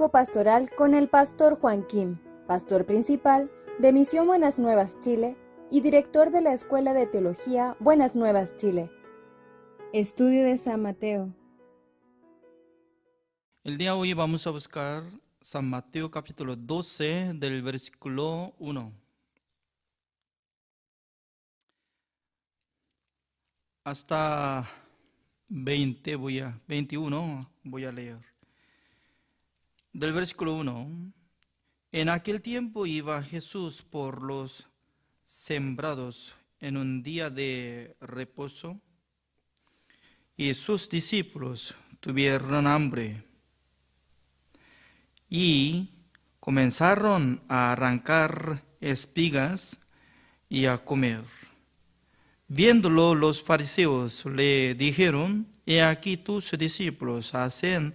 Tiempo Pastoral con el Pastor Juan Kim, Pastor Principal de Misión Buenas Nuevas Chile y Director de la Escuela de Teología Buenas Nuevas Chile. Estudio de San Mateo. El día de hoy vamos a buscar San Mateo capítulo 12 del versículo 1 hasta 21 voy a leer. Del versículo 1: En aquel tiempo iba Jesús por los sembrados en un día de reposo, y sus discípulos tuvieron hambre y comenzaron a arrancar espigas y a comer. Viéndolo, los fariseos le dijeron: He aquí tus discípulos hacen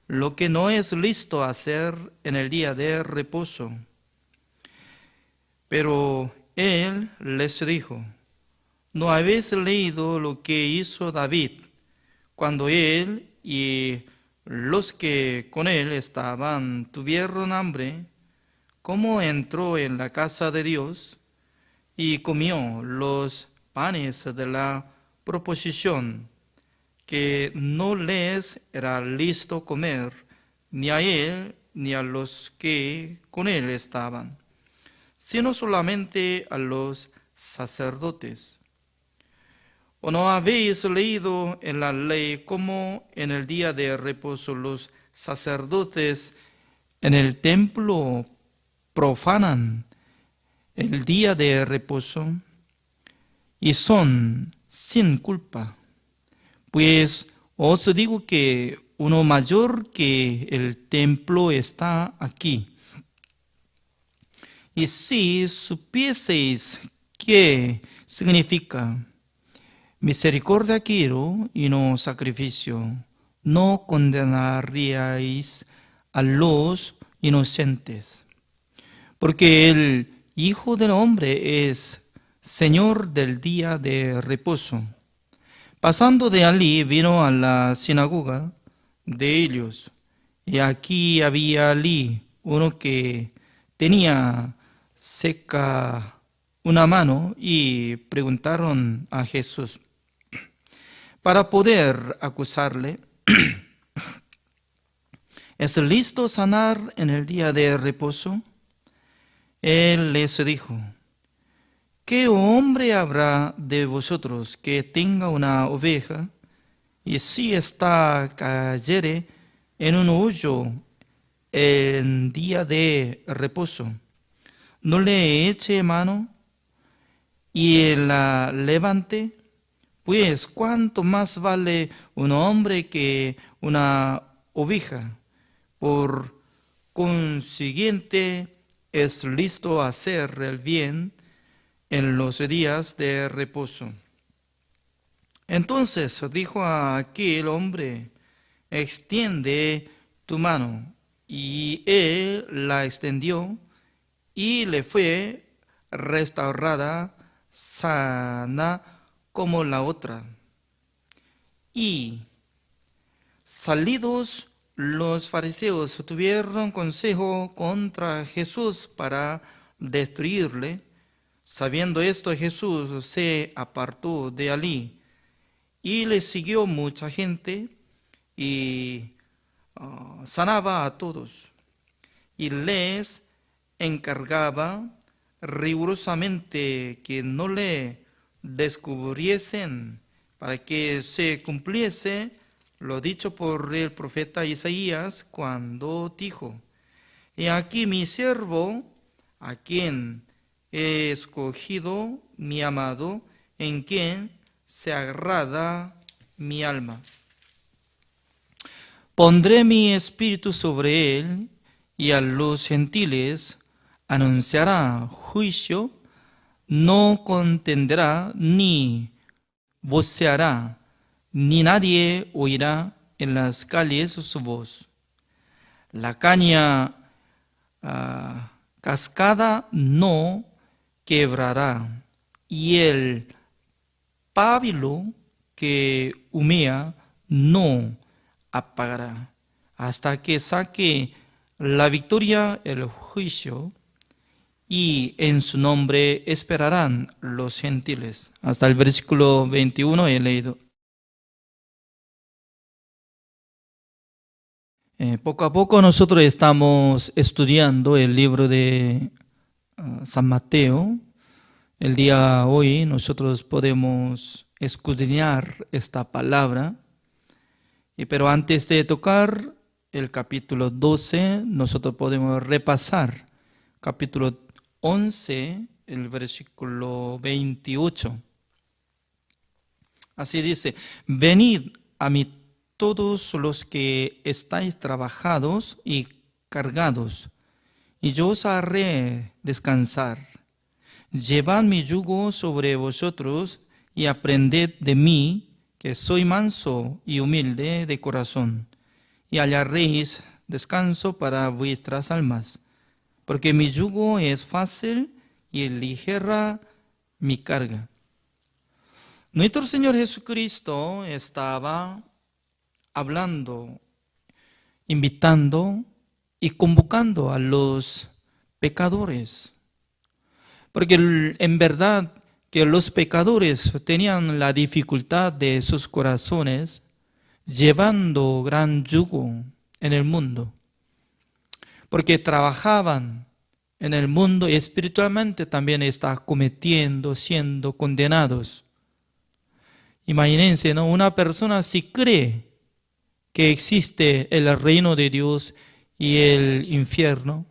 lo que no es lícito hacer en el día de reposo. Pero él les dijo: ¿No habéis leído lo que hizo David cuando él y los que con él estaban tuvieron hambre? ¿Cómo entró en la casa de Dios y comió los panes de la proposición, que no les era lícito comer, ni a él ni a los que con él estaban, sino solamente a los sacerdotes? ¿O no habéis leído en la ley cómo en el día de reposo los sacerdotes en el templo profanan el día de reposo y son sin culpa? Pues os digo que uno mayor que el templo está aquí. Y si supieseis qué significa misericordia quiero y no sacrificio, no condenaríais a los inocentes, porque el Hijo del Hombre es Señor del día de reposo. Pasando de allí vino a la sinagoga de ellos, y aquí había allí uno que tenía seca una mano, y preguntaron a Jesús para poder acusarle: ¿Es lícito sanar en el día de reposo? Él les dijo: ¿Qué hombre habrá de vosotros que tenga una oveja, y si ésta cayere en un hoyo en día de reposo, no le eche mano y la levante? Pues cuánto más vale un hombre que una oveja. Por consiguiente, es lícito hacer el bien en los días de reposo. Entonces dijo a aquel hombre: extiende tu mano. Y él la extendió, y le fue restaurada sana como la otra. Y salidos los fariseos tuvieron consejo contra Jesús para destruirle. Sabiendo esto, Jesús se apartó de allí, y le siguió mucha gente, y sanaba a todos, y les encargaba rigurosamente que no le descubriesen, para que se cumpliese lo dicho por el profeta Isaías, cuando dijo: He aquí mi siervo, a quien he escogido, mi amado, en quien se agrada mi alma. Pondré mi espíritu sobre él, y a los gentiles anunciará juicio. No contenderá ni voceará, ni nadie oirá en las calles su voz. La caña cascada no quebrará, y el pábilo que humea no apagará, hasta que saque la victoria, el juicio, y en su nombre esperarán los gentiles. Hasta el versículo 21 he leído. Poco a poco nosotros estamos estudiando el libro de San Mateo. El día hoy nosotros podemos escudriñar esta palabra, pero antes de tocar el capítulo 12, nosotros podemos repasar capítulo 11, el versículo 28. Así dice: venid a mí todos los que estáis trabajados y cargados, y yo os haré descansar. Llevad mi yugo sobre vosotros y aprended de mí, que soy manso y humilde de corazón, y hallaréis descanso para vuestras almas, porque mi yugo es fácil y ligera mi carga. Nuestro Señor Jesucristo estaba hablando, invitando y convocando a los pecadores. Porque en verdad que los pecadores tenían la dificultad de sus corazones llevando gran yugo en el mundo. Porque trabajaban en el mundo y espiritualmente también estaban cometiendo, siendo condenados. Imagínense, ¿no? Una persona si cree que existe el reino de Dios y el infierno,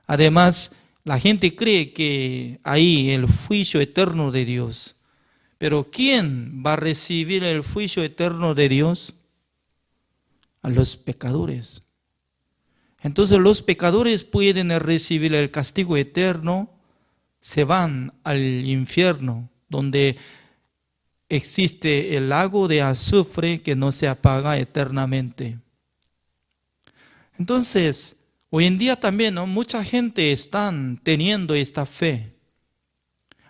además la gente cree que hay el juicio eterno de Dios. Pero ¿quién va a recibir el juicio eterno de Dios? A los pecadores. Entonces los pecadores pueden recibir el castigo eterno, se van al infierno, donde existe el lago de azufre que no se apaga eternamente. Entonces, hoy en día también, ¿no? Mucha gente está teniendo esta fe.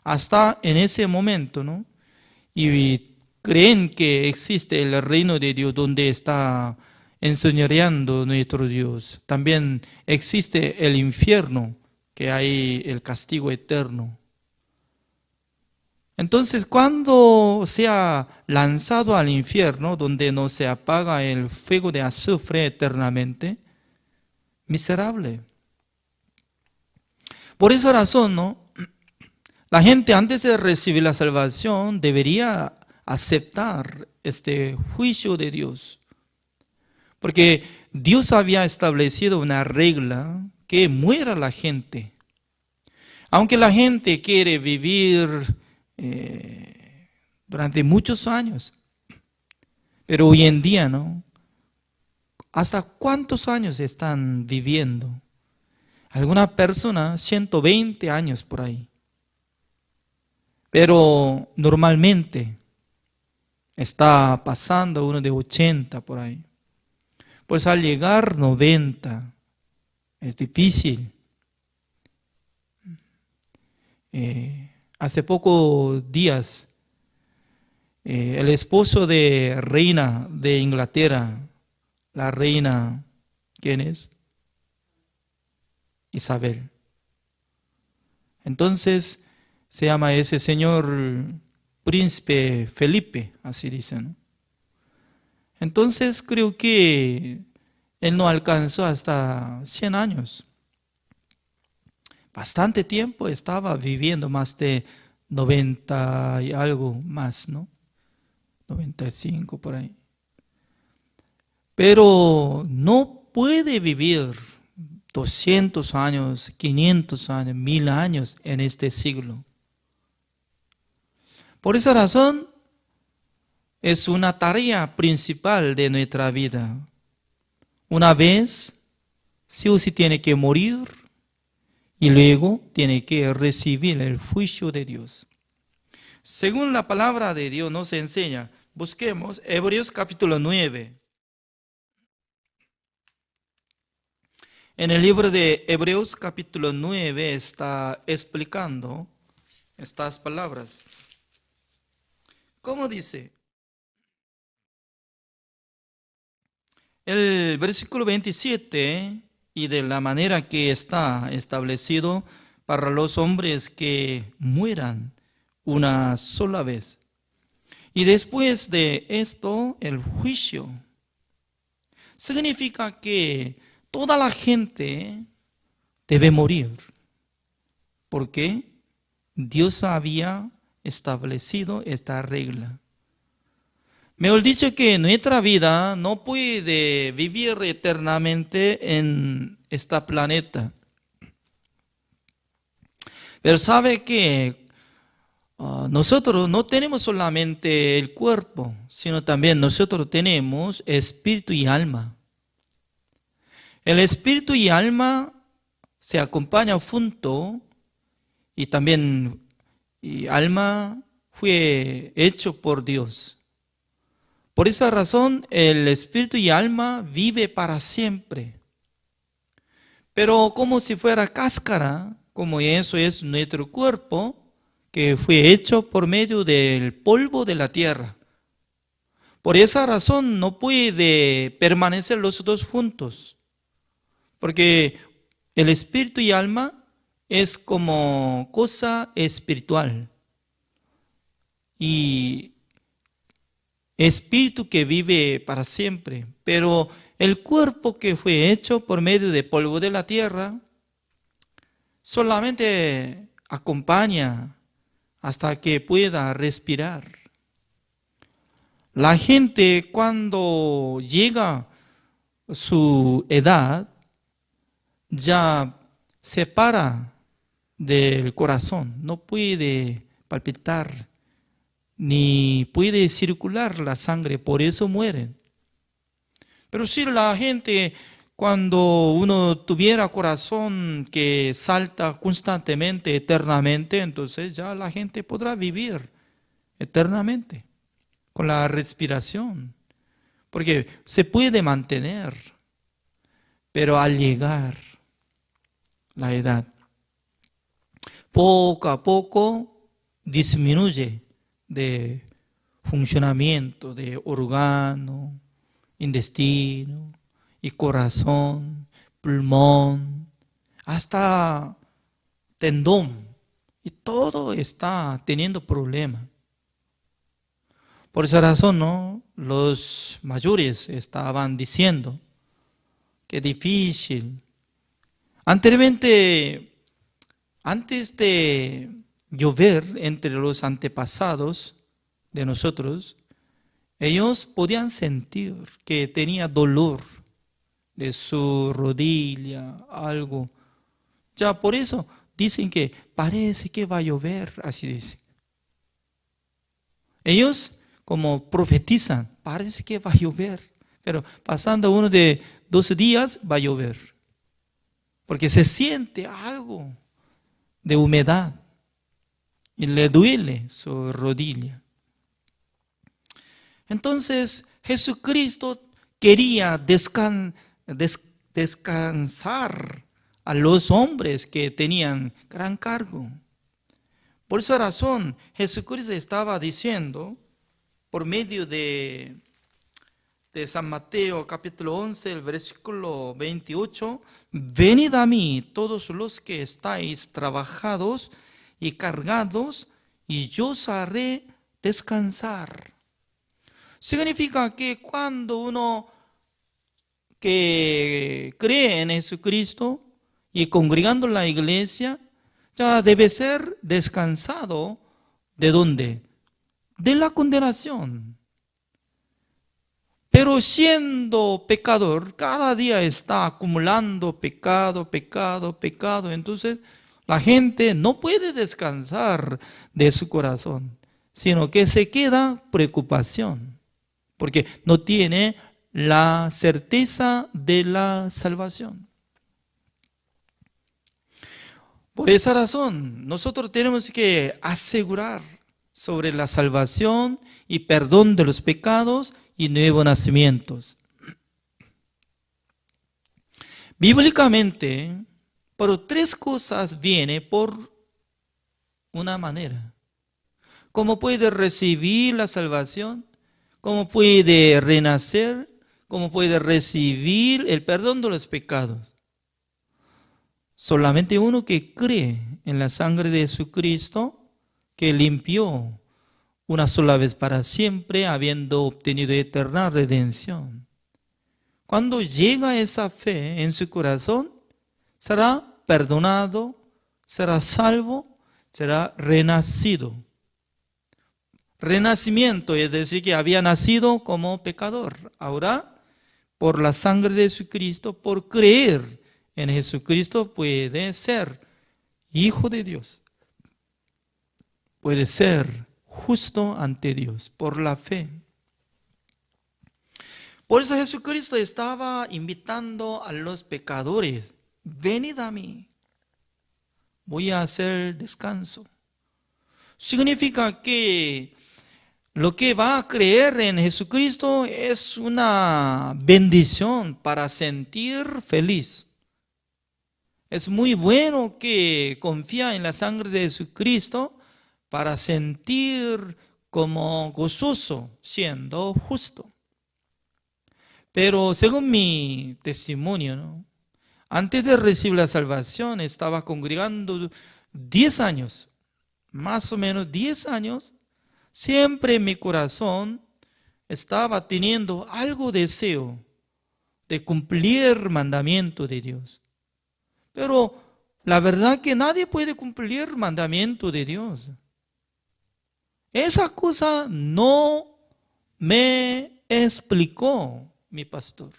Hasta en ese momento, ¿no? Y creen que existe el reino de Dios donde está enseñoreando nuestro Dios. También existe el infierno, que hay el castigo eterno. Entonces, cuando se ha lanzado al infierno, donde no se apaga el fuego de azufre eternamente, miserable. Por esa razón, ¿no? La gente antes de recibir la salvación debería aceptar este juicio de Dios. Porque Dios había establecido una regla que muera la gente. Aunque la gente quiere vivir durante muchos años, pero hoy en día, ¿no? ¿Hasta cuántos años están viviendo? Alguna persona, 120 años por ahí. Pero normalmente está pasando uno de 80 por ahí. Pues al llegar 90 es difícil. Hace pocos días, el esposo de reina de Inglaterra, la reina, ¿quién es? Isabel. Entonces se llama ese señor príncipe Felipe, así dicen, ¿no? Entonces creo que él no alcanzó hasta 100 años. Bastante tiempo estaba viviendo, más de 90 y algo más, ¿no? 95 por ahí. Pero no puede vivir 200 años, 500 años, 1000 años en este siglo. Por esa razón, es una tarea principal de nuestra vida. Una vez, sí o sí tiene que morir y luego tiene que recibir el juicio de Dios. Según la palabra de Dios nos enseña, busquemos Hebreos capítulo 9. En el libro de Hebreos capítulo 9 está explicando estas palabras. ¿Cómo dice? El versículo 27 y de la manera que está establecido para los hombres que mueran una sola vez. Y después de esto, el juicio. Significa que toda la gente debe morir. ¿Por qué? Dios había establecido esta regla. Mejor dicho, que nuestra vida no puede vivir eternamente en este planeta. Pero sabe que nosotros no tenemos solamente el cuerpo, sino también nosotros tenemos espíritu y alma. El espíritu y alma se acompañan juntos y también alma fue hecho por Dios. Por esa razón, el espíritu y alma vive para siempre. Pero como si fuera cáscara, como eso es nuestro cuerpo, que fue hecho por medio del polvo de la tierra. Por esa razón no puede permanecer los dos juntos, porque el espíritu y alma es como cosa espiritual. Y espíritu que vive para siempre, pero el cuerpo que fue hecho por medio de polvo de la tierra solamente acompaña hasta que pueda respirar. La gente cuando llega a su edad ya se para del corazón, no puede palpitar ni puede circular la sangre, por eso mueren. Pero si la gente, cuando uno tuviera corazón que salta constantemente, eternamente, entonces ya la gente podrá vivir eternamente con la respiración, porque se puede mantener, pero al llegar la edad, poco a poco disminuye de funcionamiento de órgano, intestino y corazón, pulmón, hasta tendón, y todo está teniendo problemas. Por esa razón, ¿no?, los mayores estaban diciendo que difícil. Anteriormente, antes de llover entre los antepasados de nosotros, ellos podían sentir que tenía dolor de su rodilla, algo. Ya por eso dicen que parece que va a llover, así dicen. Ellos como profetizan, parece que va a llover, pero pasando uno de 12 días va a llover, porque se siente algo de humedad y le duele su rodilla. Entonces Jesucristo quería descansar a los hombres que tenían gran cargo. Por esa razón Jesucristo estaba diciendo por medio de San Mateo capítulo 11, el versículo 28, venid a mí todos los que estáis trabajados y cargados, y yo os haré descansar. Significa que cuando uno que cree en Jesucristo y congregando en la iglesia, ya debe ser descansado. ¿De dónde? De la condenación. Pero siendo pecador, cada día está acumulando pecado, pecado, pecado. Entonces la gente no puede descansar de su corazón, sino que se queda preocupación, porque no tiene la certeza de la salvación. Por esa razón, nosotros tenemos que asegurar sobre la salvación y perdón de los pecados y nuevos nacimientos. Bíblicamente, por tres cosas viene por una manera. ¿Cómo puede recibir la salvación? ¿Cómo puede renacer? ¿Cómo puede recibir el perdón de los pecados? Solamente uno que cree en la sangre de Jesucristo, que limpió una sola vez para siempre, habiendo obtenido eterna redención. Cuando llega esa fe en su corazón, será perdonado, será salvo, será renacido. Renacimiento, es decir, que había nacido como pecador. Ahora, por la sangre de Jesucristo, por creer en Jesucristo, puede ser hijo de Dios. Puede ser justo ante Dios por la fe. Por eso Jesucristo estaba invitando a los pecadores: venid a mí, voy a hacer descanso. Significa que lo que va a creer en Jesucristo es una bendición para sentir feliz. Es muy bueno que confía en la sangre de Jesucristo para sentir como gozoso siendo justo. Pero según mi testimonio, ¿no?, antes de recibir la salvación estaba congregando 10 años, más o menos 10 años. Siempre en mi corazón estaba teniendo algo deseo de cumplir el mandamiento de Dios. Pero la verdad que nadie puede cumplir el mandamiento de Dios. Esa cosa no me explicó mi pastor.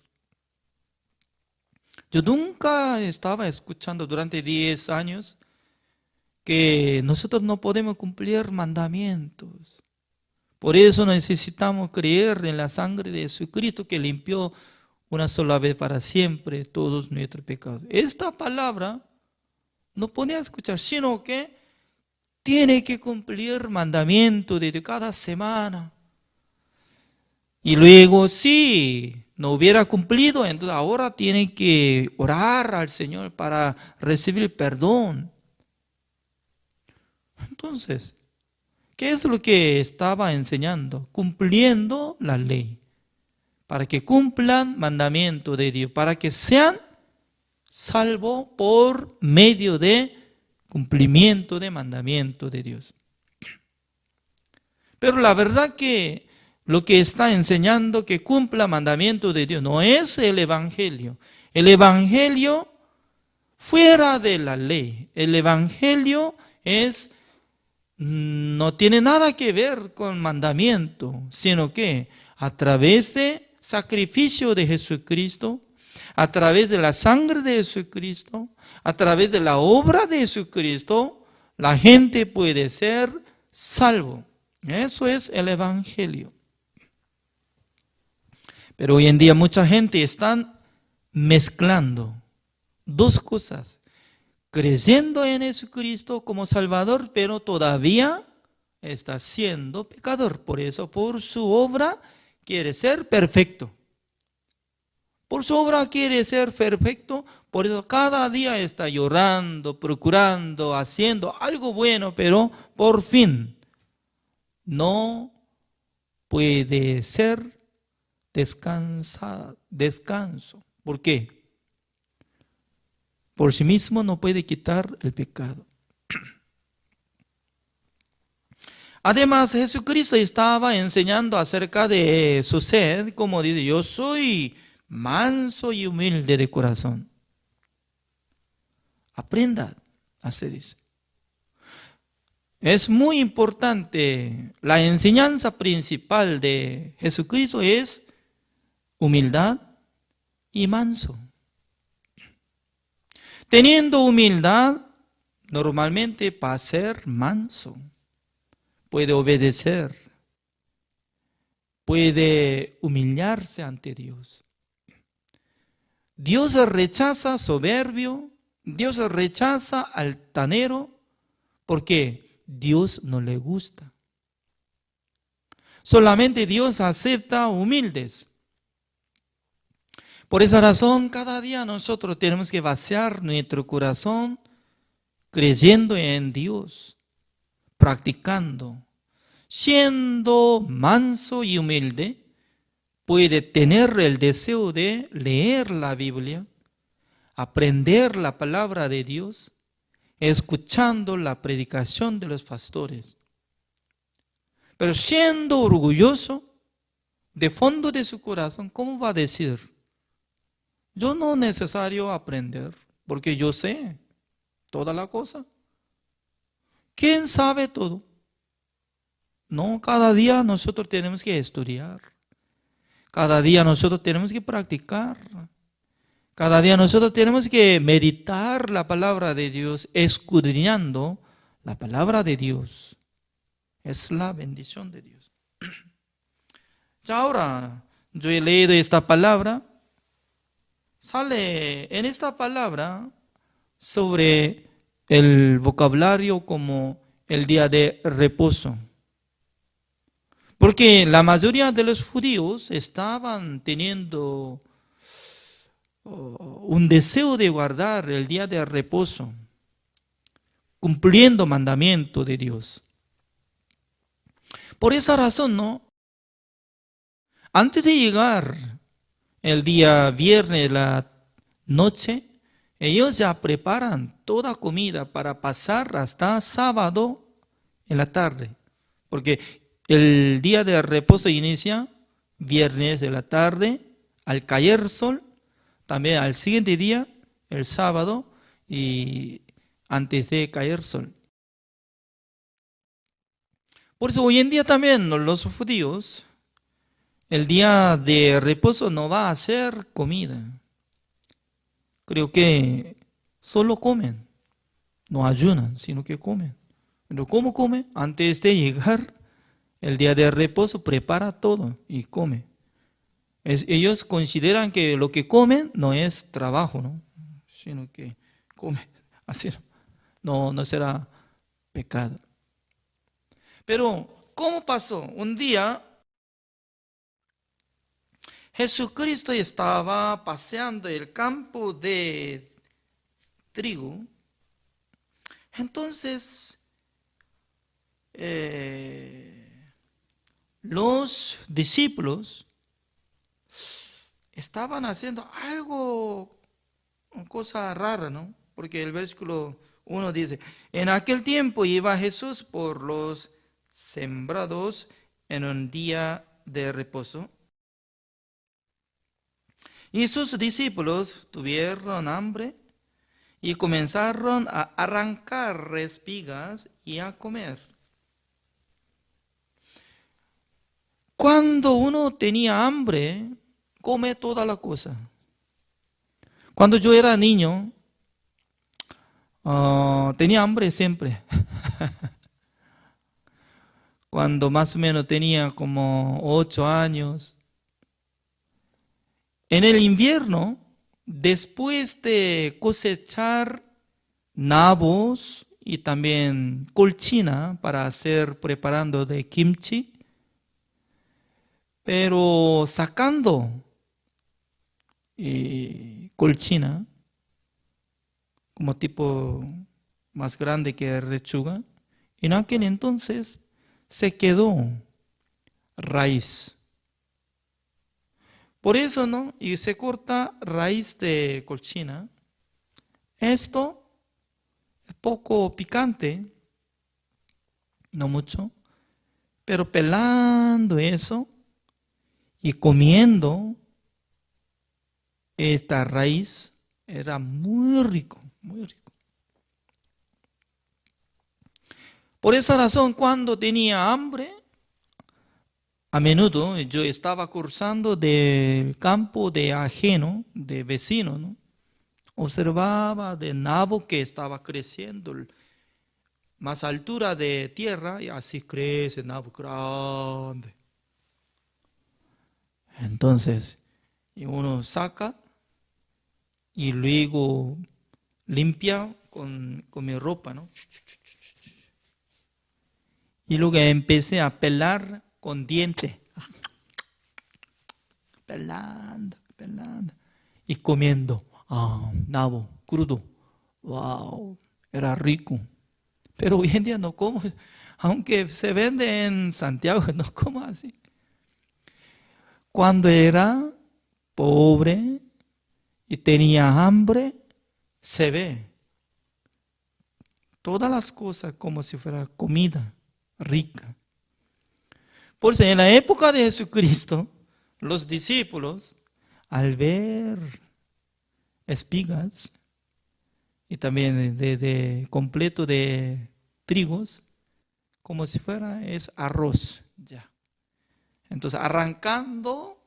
Yo nunca estaba escuchando durante 10 años que nosotros no podemos cumplir mandamientos. Por eso necesitamos creer en la sangre de Jesucristo, que limpió una sola vez para siempre todos nuestros pecados. Esta palabra no podía escuchar, sino que tiene que cumplir mandamientos de cada semana. Y luego, si no hubiera cumplido, entonces ahora tiene que orar al Señor para recibir perdón. Entonces, ¿qué es lo que estaba enseñando? Cumpliendo la ley, para que cumplan mandamiento de Dios, para que sean salvos por medio de cumplimiento de mandamiento de Dios. Pero la verdad que lo que está enseñando que cumpla mandamiento de Dios no es el Evangelio. El Evangelio fuera de la ley. El Evangelio no tiene nada que ver con mandamiento, sino que a través de sacrificio de Jesucristo, a través de la sangre de Jesucristo, a través de la obra de Jesucristo, la gente puede ser salvo. Eso es el Evangelio. Pero hoy en día mucha gente está mezclando dos cosas: creyendo en Jesucristo como Salvador, pero todavía está siendo pecador. Por eso, por su obra quiere ser perfecto. Por su obra quiere ser perfecto, por eso cada día está llorando, procurando, haciendo algo bueno, pero por fin no puede ser descanso. ¿Por qué? Por sí mismo no puede quitar el pecado. Además, Jesucristo estaba enseñando acerca de su sed, como dice: yo soy manso y humilde de corazón. Aprenda, así dice. Es muy importante. La enseñanza principal de Jesucristo es humildad y manso. Teniendo humildad, normalmente para ser manso, puede obedecer, puede humillarse ante Dios. Dios rechaza soberbio, Dios rechaza altanero, porque Dios no le gusta. Solamente Dios acepta humildes. Por esa razón, cada día nosotros tenemos que vaciar nuestro corazón creyendo en Dios, practicando. Siendo manso y humilde, puede tener el deseo de leer la Biblia, aprender la palabra de Dios escuchando la predicación de los pastores. Pero siendo orgulloso, de fondo de su corazón, ¿cómo va a decir? Yo no es necesario aprender, porque yo sé toda la cosa. ¿Quién sabe todo? No, cada día nosotros tenemos que estudiar. Cada día nosotros tenemos que practicar. Cada día nosotros tenemos que meditar la palabra de Dios, escudriñando la palabra de Dios. Es la bendición de Dios. Ya ahora, yo he leído esta palabra. Sale en esta palabra sobre el vocabulario como el día de reposo. Porque la mayoría de los judíos estaban teniendo un deseo de guardar el día de reposo, cumpliendo mandamiento de Dios. Por esa razón, ¿no? Antes de llegar el día viernes, la noche, ellos ya preparan toda comida para pasar hasta sábado en la tarde. Porque el día de reposo inicia viernes de la tarde, al caer sol, también al siguiente día, el sábado, y antes de caer sol. Por eso hoy en día también los judíos, el día de reposo no va a ser comida. Creo que solo comen, no ayunan, sino que comen. Pero ¿cómo come? Antes de llegar el día de reposo, prepara todo y come. Ellos consideran que lo que comen no es trabajo, ¿no? Sino que comen. Así no será pecado. Pero, ¿cómo pasó? Un día Jesucristo estaba paseando el campo de trigo. Entonces, los discípulos estaban haciendo algo, una cosa rara, ¿no? Porque el versículo 1 dice, en aquel tiempo iba Jesús por los sembrados en un día de reposo. Y sus discípulos tuvieron hambre y comenzaron a arrancar espigas y a comer. Cuando uno tenía hambre, come toda la cosa. Cuando yo era niño, tenía hambre siempre. Cuando más o menos tenía como 8 años. En el invierno, después de cosechar nabos y también colchina para hacer preparando de kimchi, pero sacando colchina, como tipo más grande que lechuga, en aquel entonces se quedó raíz. Por eso, ¿no? Y se corta raíz de colchina. Esto es poco picante, no mucho, pero pelando eso y comiendo esta raíz era muy rico, muy rico. Por esa razón, cuando tenía hambre, a menudo yo estaba cursando del campo de ajeno, de vecino, ¿no? Observaba del nabo que estaba creciendo, más altura de tierra, y así crece el nabo grande. Entonces, uno saca y luego limpia con mi ropa, ¿no? Y luego empecé a pelar con dientes, pelando, y comiendo, nabo crudo, wow, era rico. Pero hoy en día no como, aunque se vende en Santiago, no como así. Cuando era pobre y tenía hambre, se ve todas las cosas como si fuera comida rica. Por eso en la época de Jesucristo, los discípulos, al ver espigas y también de completo de trigos, como si fuera es arroz ya. Entonces arrancando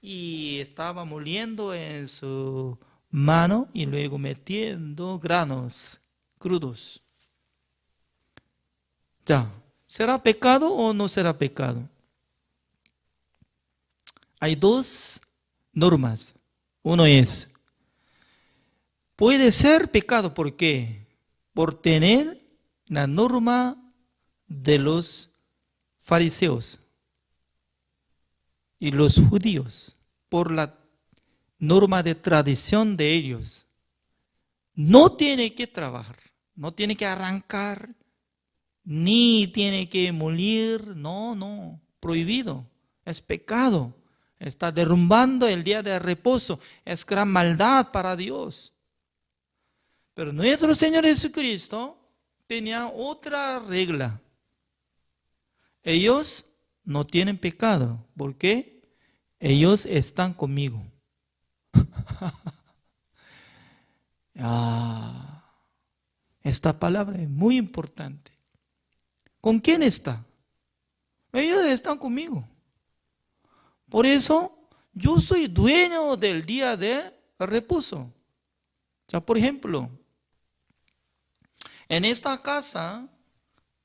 y estaba moliendo en su mano y luego metiendo granos crudos. Ya, ¿será pecado o no será pecado? Hay dos normas. Uno es, puede ser pecado, ¿por qué? Por tener la norma de los fariseos y los judíos, por la norma de tradición de ellos. No tiene que trabajar, no tiene que arrancar, ni tiene que molir, no, prohibido, es pecado. Está derrumbando el día de reposo, es gran maldad para Dios. Pero nuestro Señor Jesucristo tenía otra regla. Ellos no tienen pecado, ¿por qué? Ellos están conmigo. Esta palabra es muy importante. ¿Con quién está? Ellos están conmigo. Por eso yo soy dueño del día de reposo. Ya, por ejemplo, en esta casa,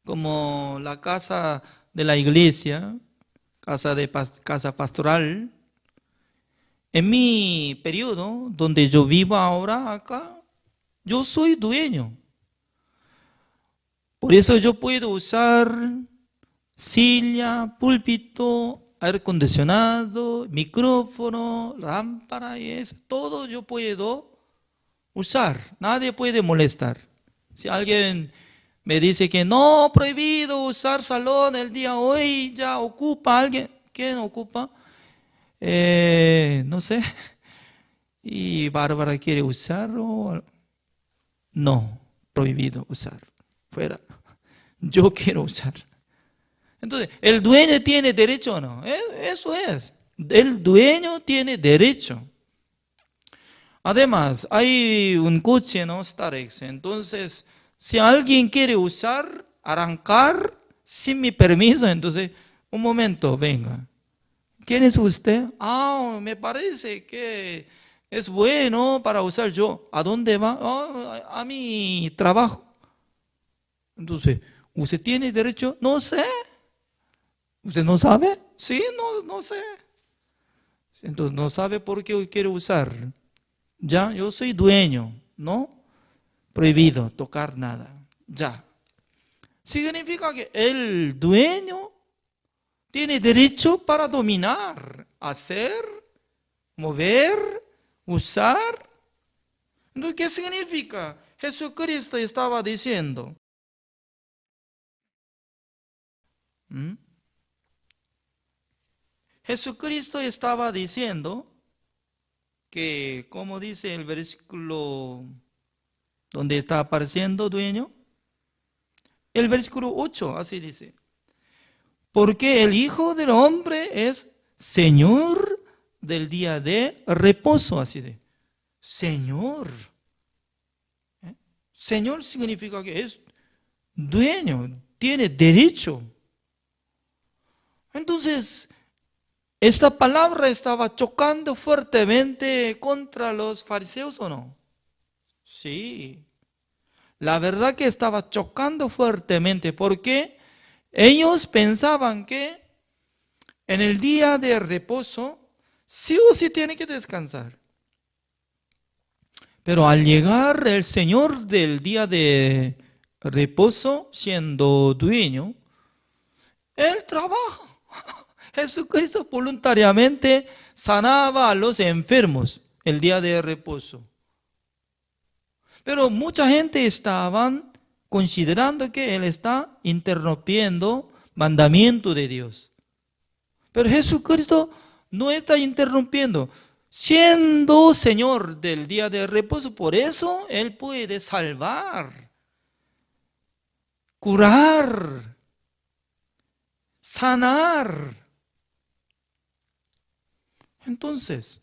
como la casa de la iglesia, casa pastoral, en mi periodo, donde yo vivo ahora acá, yo soy dueño. Por eso yo puedo usar silla, púlpito, aire acondicionado, micrófono, lámpara y eso. Todo yo puedo usar. Nadie puede molestar. Si alguien me dice que no, prohibido usar salón el día hoy, ya ocupa alguien. ¿Quién ocupa? No sé. ¿Y Bárbara quiere usarlo? No, prohibido usar. Fuera. Yo quiero usar. Entonces, ¿el dueño tiene derecho o no? Eso es. El dueño tiene derecho. Además, hay un coche, ¿no? Starex. Entonces, si alguien quiere usar, arrancar sin mi permiso, entonces, un momento, venga. ¿Quién es usted? Me parece que es bueno para usar yo. ¿A dónde va? A mi trabajo. Entonces, ¿usted tiene derecho? No sé. ¿Usted no sabe? Sí, no sé. Entonces, no sabe por qué quiere usar. Ya, yo soy dueño, ¿no? Prohibido tocar nada. Ya. Significa que el dueño tiene derecho para dominar, hacer, mover, usar. Entonces, ¿qué significa? Jesucristo estaba diciendo. Jesucristo estaba diciendo que, como dice el versículo donde está apareciendo dueño, el versículo 8, así dice. Porque el Hijo del Hombre es Señor del día de reposo, así de. Señor. Señor significa que es dueño, tiene derecho. Entonces, esta palabra estaba chocando fuertemente contra los fariseos, ¿o no? Sí. La verdad que estaba chocando fuertemente porque ellos pensaban que en el día de reposo sí o sí tiene que descansar. Pero al llegar el Señor del día de reposo, siendo dueño, Él trabaja. Jesucristo voluntariamente sanaba a los enfermos el día de reposo. Pero mucha gente estaban considerando que Él está interrumpiendo mandamiento de Dios. Pero Jesucristo no está interrumpiendo. siendo Señor del día de reposo. Por eso Él puede salvar, curar, sanar. Entonces,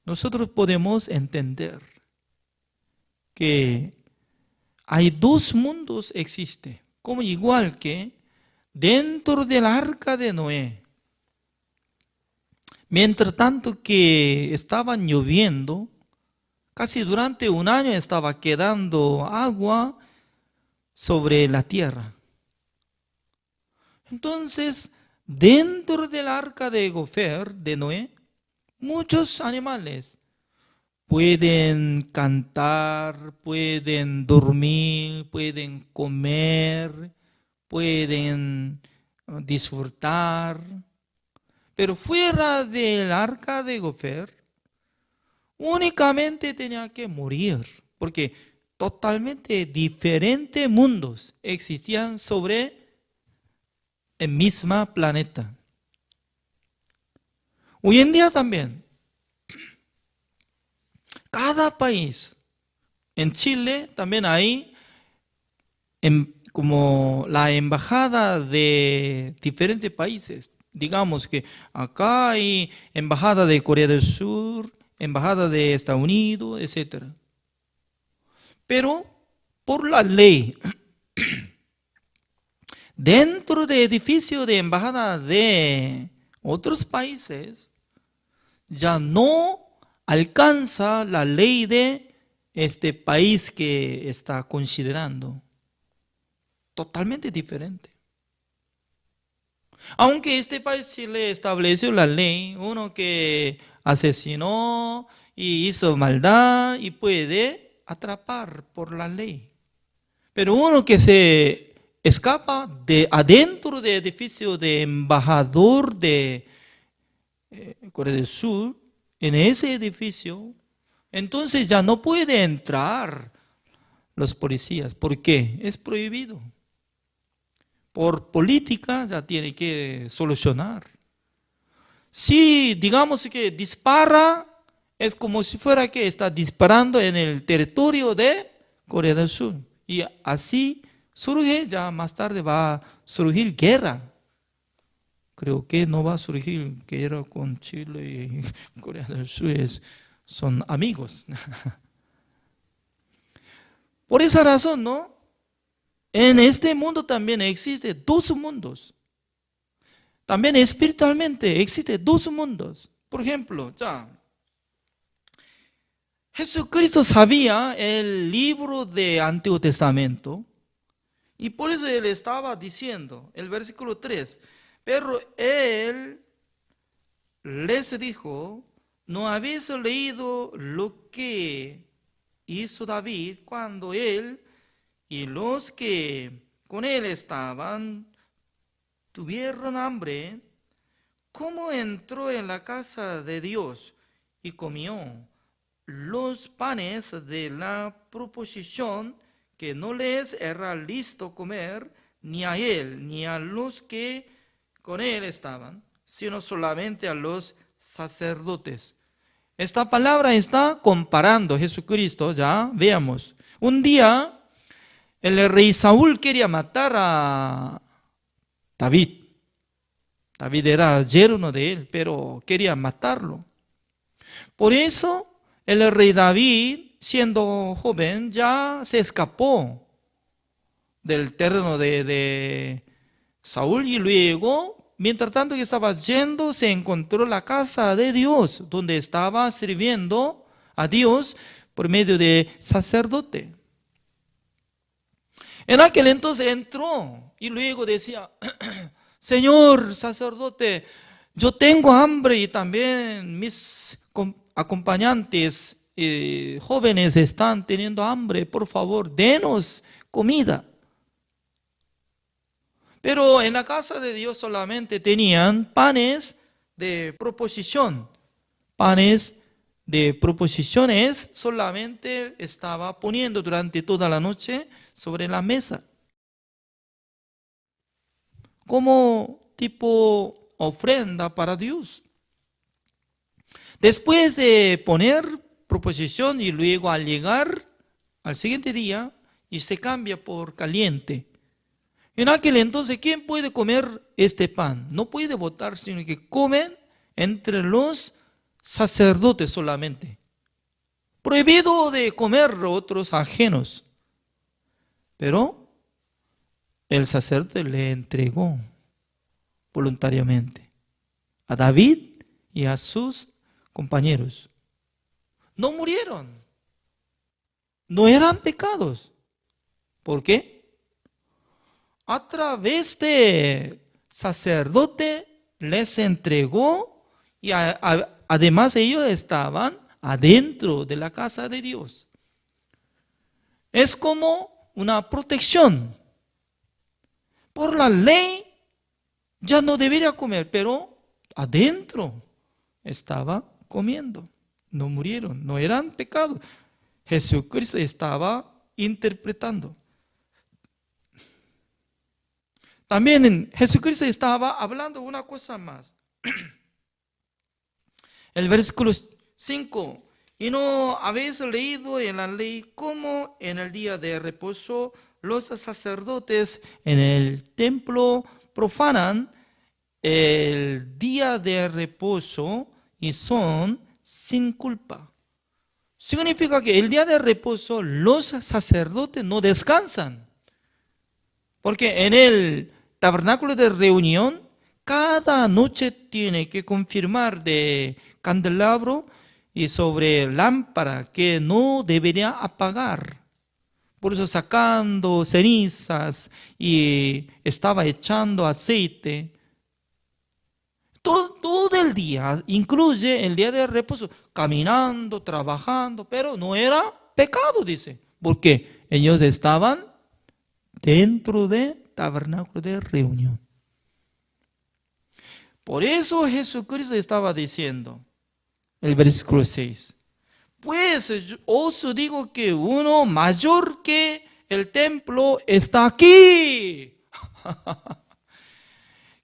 nosotros podemos entender que hay dos mundos existen, como igual que dentro del arca de Noé. Mientras tanto que estaban lloviendo, casi durante un año estaba quedando agua sobre la tierra. Entonces, dentro del arca de Gofer, de Noé, muchos animales pueden cantar, pueden dormir, pueden comer, pueden disfrutar. Pero fuera del arca de Gofer, únicamente tenía que morir, porque totalmente diferentes mundos existían sobre el mismo planeta. Hoy en día también, cada país, en Chile también hay como la embajada de diferentes países. Digamos que acá hay embajada de Corea del Sur, embajada de Estados Unidos, etc. Pero por la ley, dentro del edificio de embajada de otros países, ya no alcanza la ley de este país que está considerando. Totalmente diferente. Aunque este país Chile estableció la ley, uno que asesinó y hizo maldad y puede atrapar por la ley. Pero uno que se escapa de adentro del edificio de embajador de Corea del Sur, en ese edificio, entonces ya no puede entrar los policías. ¿Por qué? Es prohibido. Por política ya tiene que solucionar. Si digamos que dispara, es como si fuera que está disparando en el territorio de Corea del Sur. Y así surge, ya más tarde va a surgir guerra. Creo que no va a surgir guerra con Chile y Corea del Sur, son amigos. Por esa razón, ¿no? En este mundo también existen dos mundos. También espiritualmente existen dos mundos. Por ejemplo, ya, Jesucristo sabía el libro de Antiguo Testamento y por eso él estaba diciendo, el versículo 3, pero él les dijo, ¿no habéis leído lo que hizo David cuando él y los que con él estaban tuvieron hambre? ¿Cómo entró en la casa de Dios y comió los panes de la proposición que no les era listo comer ni a él ni a los que con él estaban, sino solamente a los sacerdotes? Esta palabra está comparando a Jesucristo, ya veamos. Un día el rey Saúl quería matar a David. David era yerno de él, pero quería matarlo. Por eso el rey David, siendo joven, ya se escapó del terreno de Saúl y luego, mientras tanto que estaba yendo, se encontró la casa de Dios, donde estaba sirviendo a Dios por medio de sacerdote. En aquel entonces entró y luego decía, Señor sacerdote, yo tengo hambre y también mis acompañantes jóvenes están teniendo hambre, por favor, denos comida. Pero en la casa de Dios solamente tenían panes de proposición. Panes de proposiciones solamente estaba poniendo durante toda la noche sobre la mesa, como tipo ofrenda para Dios. Después de poner proposición y luego al llegar al siguiente día y se cambia por caliente. En aquel entonces, ¿quién puede comer este pan? No puede botar, sino que comen entre los sacerdotes solamente. Prohibido de comer otros ajenos. Pero el sacerdote le entregó voluntariamente a David y a sus compañeros. No murieron. No eran pecados. ¿Por qué? A través de sacerdote les entregó y además ellos estaban adentro de la casa de Dios. Es como una protección. Por la ley ya no debería comer, pero adentro estaba comiendo. No murieron, no eran pecados. Jesucristo estaba interpretando. También Jesucristo estaba hablando una cosa más. El versículo 5. ¿Y no habéis leído en la ley cómo en el día de reposo los sacerdotes en el templo profanan el día de reposo y son sin culpa? Significa que el día de reposo los sacerdotes no descansan. Porque en el tabernáculo de reunión, cada noche tiene que confirmar de candelabro y sobre lámpara que no debería apagar. Por eso sacando cenizas y estaba echando aceite. Todo el día, incluye el día de reposo, caminando, trabajando, pero no era pecado, dice. Porque ellos estaban dentro del tabernáculo de reunión. Por eso Jesucristo estaba diciendo, el versículo 6, pues os digo que uno mayor que el templo está aquí.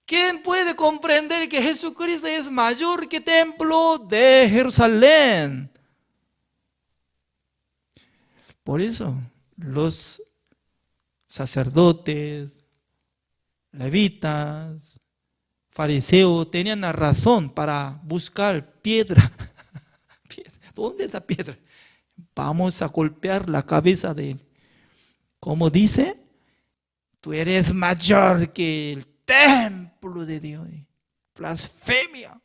¿Quién puede comprender que Jesucristo es mayor que el templo de Jerusalén? Por eso los sacerdotes, levitas, fariseos tenían la razón para buscar piedra. ¿Dónde está piedra? Vamos a golpear la cabeza de él. ¿Cómo dice? Tú eres mayor que el templo de Dios. Blasfemia.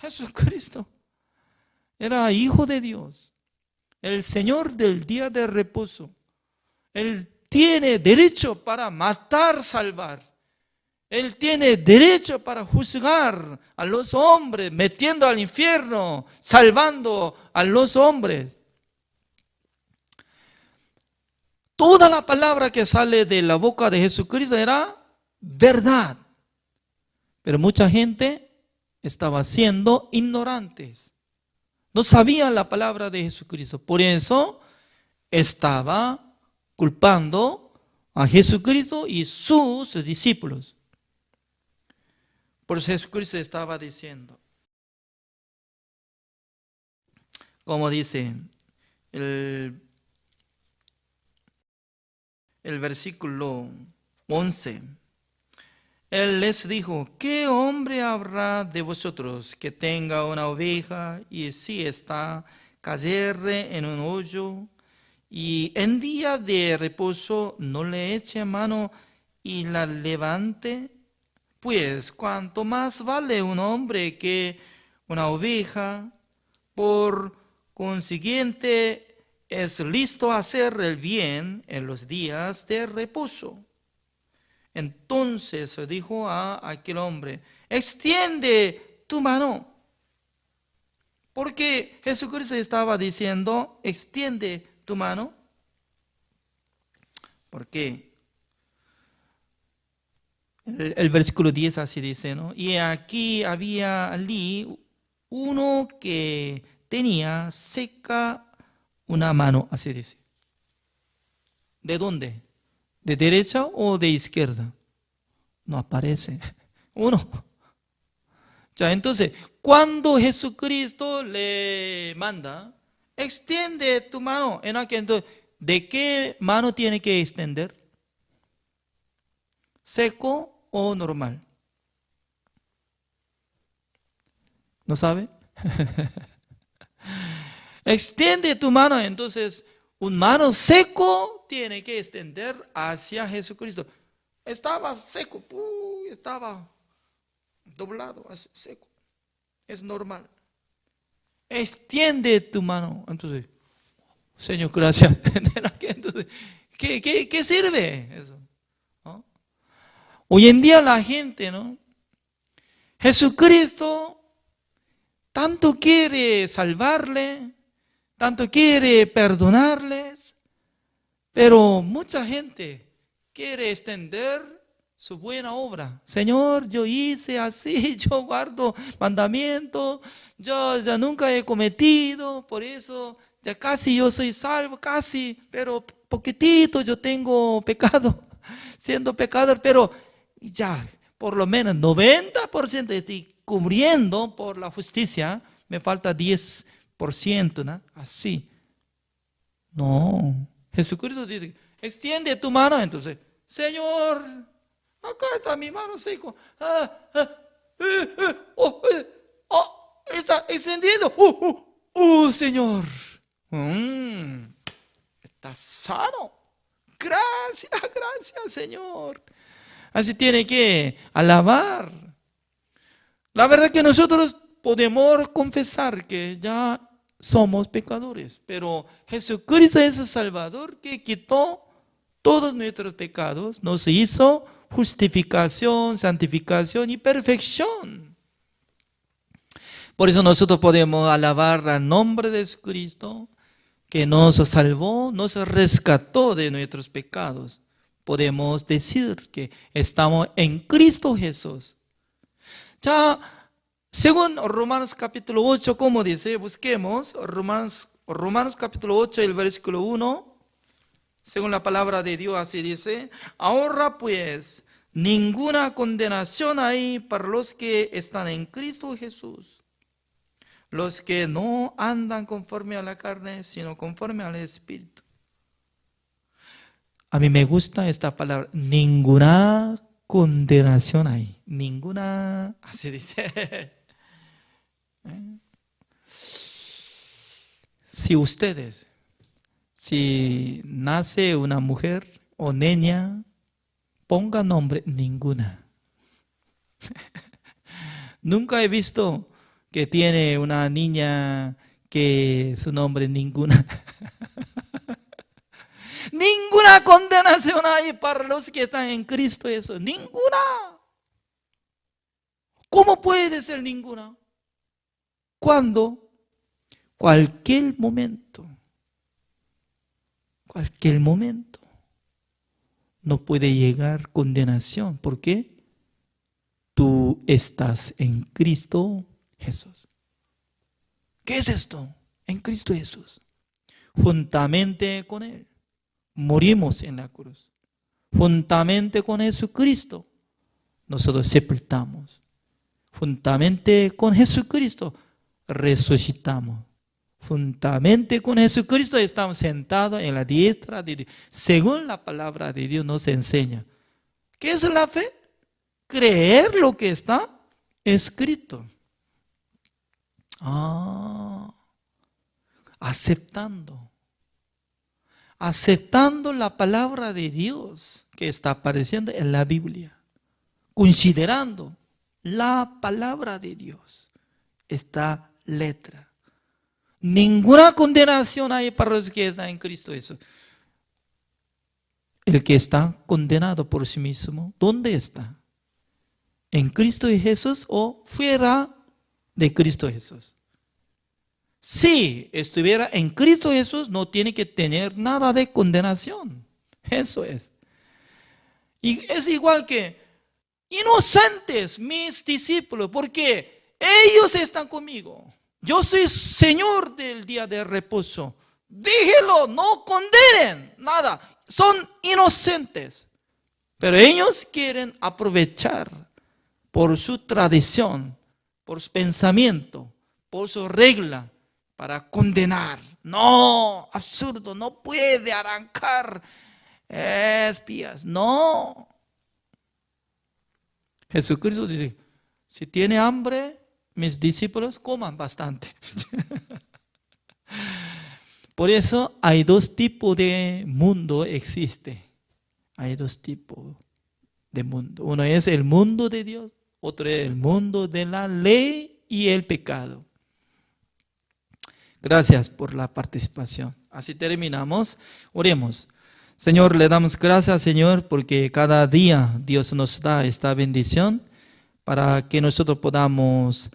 Jesucristo era hijo de Dios, el Señor del día de reposo. Él tiene derecho para matar, salvar. Él tiene derecho para juzgar a los hombres, metiendo al infierno, salvando a los hombres. Toda la palabra que sale de la boca de Jesucristo era verdad. Pero mucha gente estaba siendo ignorantes. No sabían la palabra de Jesucristo. Por eso estaba culpando a Jesucristo y sus discípulos. Por eso Jesucristo estaba diciendo, como dice el versículo 11, Él les dijo, ¿qué hombre habrá de vosotros que tenga una oveja y si está cayere en un hoyo y en día de reposo no le eche mano y la levante? Pues cuánto más vale un hombre que una oveja. Por consiguiente es listo a hacer el bien en los días de reposo. Entonces dijo a aquel hombre, extiende tu mano. Porque Jesucristo estaba diciendo, extiende tu mano. ¿Por qué? El versículo 10 así dice, ¿no? Y aquí había allí uno que tenía seca una mano, así dice. ¿De dónde? ¿De derecha o de izquierda? No aparece. Uno. entonces, cuando Jesucristo le manda, extiende tu mano. En aquel entonces, ¿de qué mano tiene que extender? ¿Seco o normal? ¿No sabe? Extiende tu mano. Entonces, un mano seco tiene que extender hacia Jesucristo. Estaba seco, estaba doblado, seco. Es normal. Extiende tu mano. Entonces, Señor, gracias. Entonces, ¿qué sirve eso? ¿No? Hoy en día la gente, ¿no? Jesucristo tanto quiere salvarle, tanto quiere perdonarles, pero mucha gente quiere extender su buena obra. Señor, yo hice así, yo guardo mandamientos, yo ya nunca he cometido, por eso ya casi yo soy salvo, casi, pero poquitito yo tengo pecado, siendo pecador, pero ya por lo menos 90% estoy cubriendo por la justicia, me falta 10%, ¿no? Así. No, Jesucristo dice, extiende tu mano, entonces, Señor, acá está mi mano seco. Está extendido. Señor. Está sano. Gracias, Señor. Así tiene que alabar. La verdad que nosotros podemos confesar que ya somos pecadores, pero Jesucristo es el Salvador que quitó todos nuestros pecados, nos hizo justificación, santificación y perfección. Por eso nosotros podemos alabar al nombre de Jesucristo, que nos salvó, nos rescató de nuestros pecados. Podemos decir que estamos en Cristo Jesús. Ya, según Romanos capítulo 8, como dice, busquemos Romanos capítulo 8, el versículo 1. Según la palabra de Dios, así dice: ahora pues, ninguna condenación hay para los que están en Cristo Jesús, los que no andan conforme a la carne, sino conforme al Espíritu. A mí me gusta esta palabra, ninguna condenación hay, ninguna, así dice. Si nace una mujer o niña, ponga nombre ninguna. Nunca he visto que tiene una niña que su nombre ninguna. Ninguna condenación hay para los que están en Cristo Jesús. Ninguna. ¿Cómo puede ser ninguna? Cuando cualquier momento no puede llegar condenación. ¿Por qué? Tú estás en Cristo Jesús. ¿Qué es esto? En Cristo Jesús. Juntamente con Él morimos en la cruz. Juntamente con Jesucristo nosotros sepultamos. Juntamente con Jesucristo resucitamos. Juntamente con Jesucristo estamos sentados en la diestra de Dios. Según la palabra de Dios nos enseña. ¿Qué es la fe? Creer lo que está escrito. Aceptando la palabra de Dios que está apareciendo en la Biblia. Considerando la palabra de Dios. Esta letra. Ninguna condenación hay para los que están en Cristo Jesús. El que está condenado por sí mismo, ¿dónde está? ¿En Cristo Jesús o fuera de Cristo Jesús? Si estuviera en Cristo Jesús, no tiene que tener nada de condenación. Eso es. Y es igual que inocentes mis discípulos, porque ellos están conmigo. Yo soy Señor del día de reposo. Dígelo, no condenen nada. Son inocentes. Pero ellos quieren aprovechar por su tradición, por su pensamiento, por su regla, para condenar. No, absurdo, no puede arrancar espías. No. Jesucristo dice, si tiene hambre, mis discípulos coman bastante. Por eso hay dos tipos de mundo existe. Hay dos tipos de mundo. Uno es el mundo de Dios, otro es el mundo de la ley y el pecado. Gracias por la participación. Así terminamos. Oremos. Señor, le damos gracias, Señor, porque cada día Dios nos da esta bendición para que nosotros podamos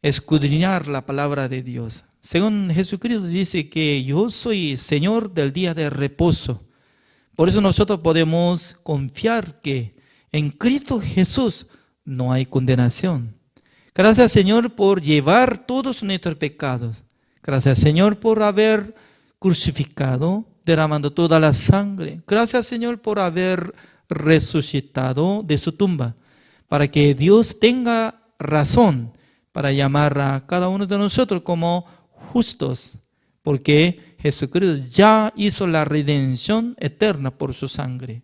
escudriñar la palabra de Dios. Según Jesucristo dice que yo soy Señor del día de reposo. Por eso nosotros podemos confiar que en Cristo Jesús no hay condenación. Gracias, Señor, por llevar todos nuestros pecados. Gracias, Señor, por haber crucificado, derramando toda la sangre. Gracias, Señor, por haber resucitado de su tumba, para que Dios tenga razón para llamar a cada uno de nosotros como justos, porque Jesucristo ya hizo la redención eterna por su sangre.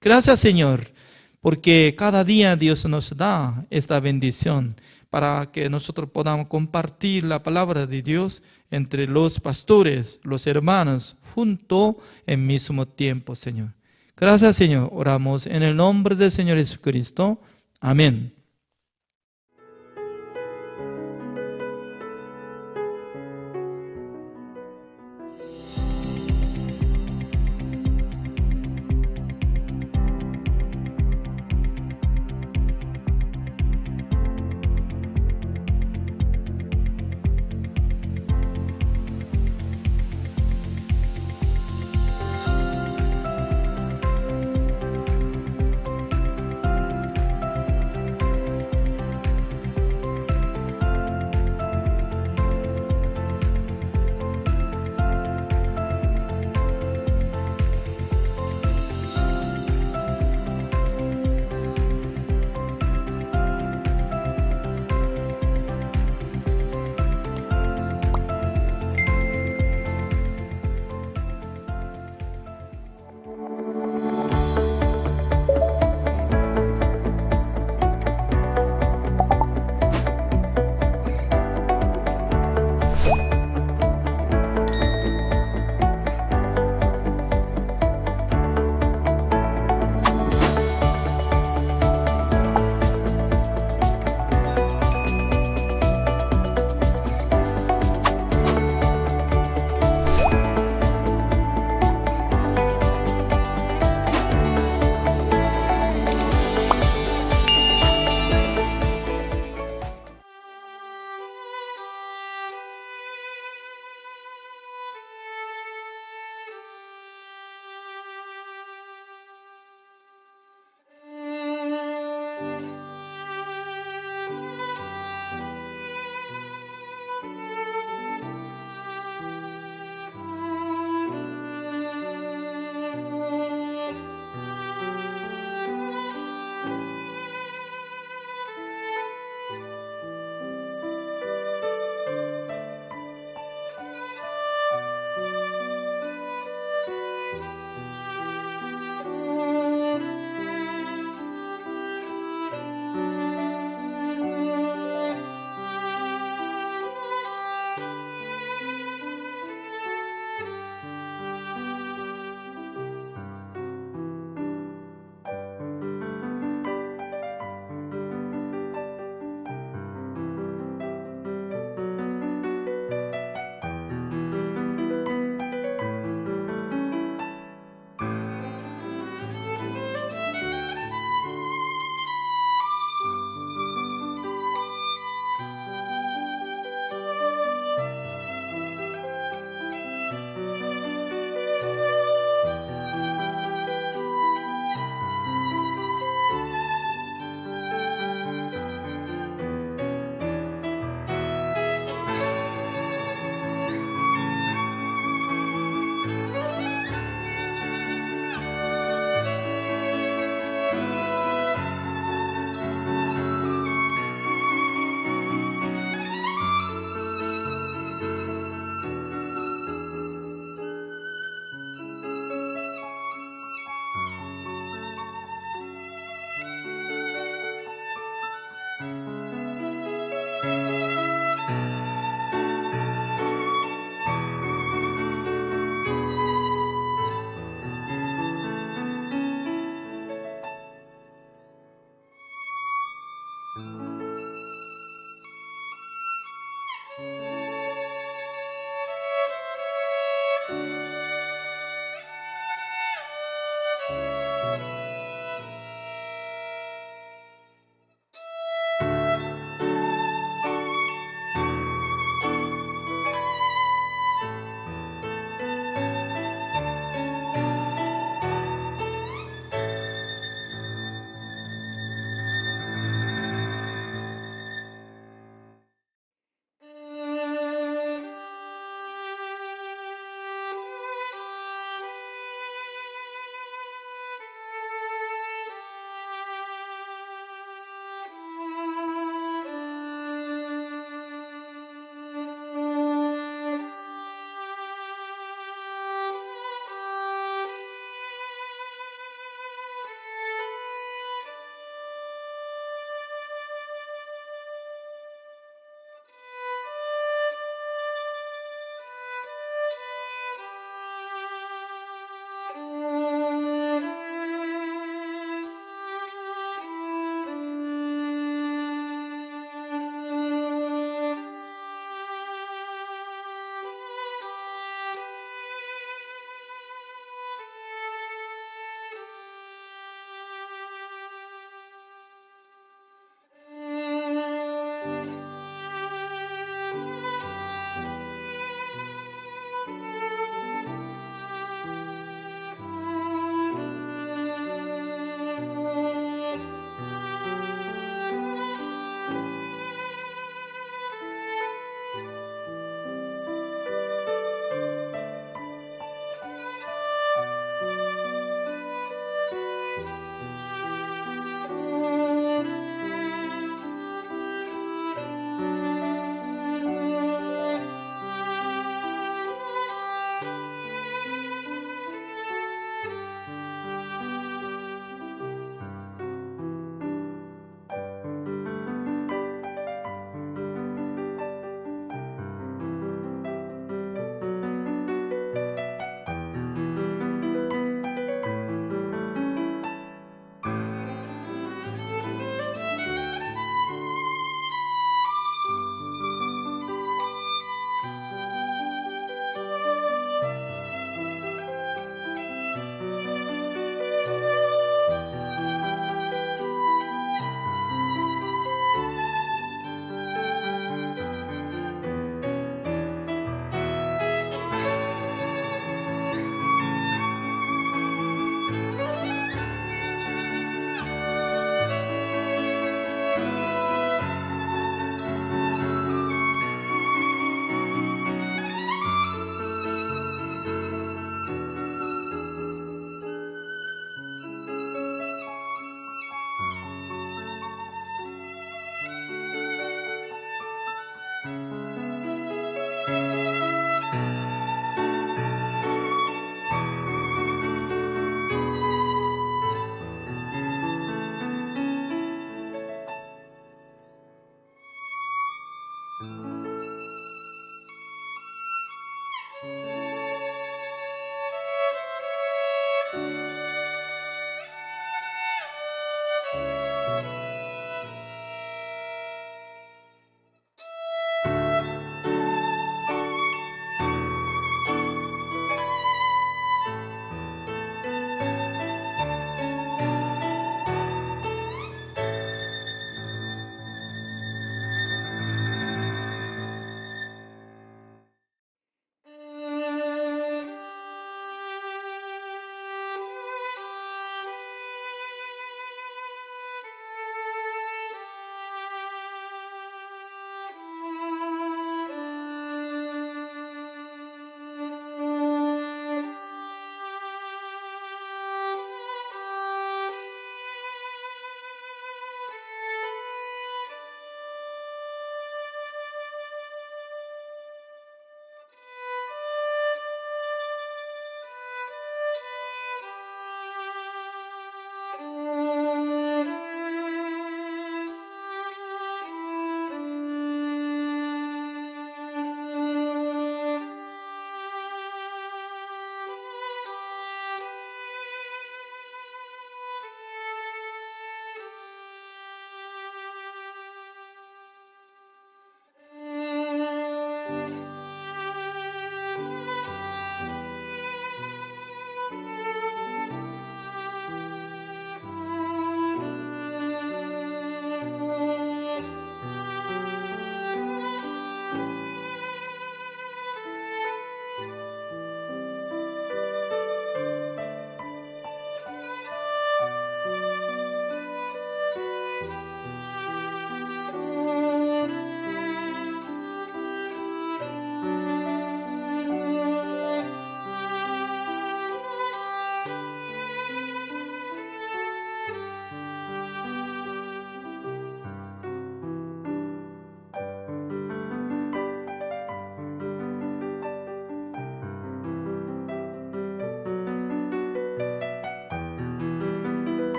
Gracias, Señor, porque cada día Dios nos da esta bendición para que nosotros podamos compartir la palabra de Dios entre los pastores, los hermanos, junto en mismo tiempo, Señor. Gracias, Señor. Oramos en el nombre del Señor Jesucristo. Amén.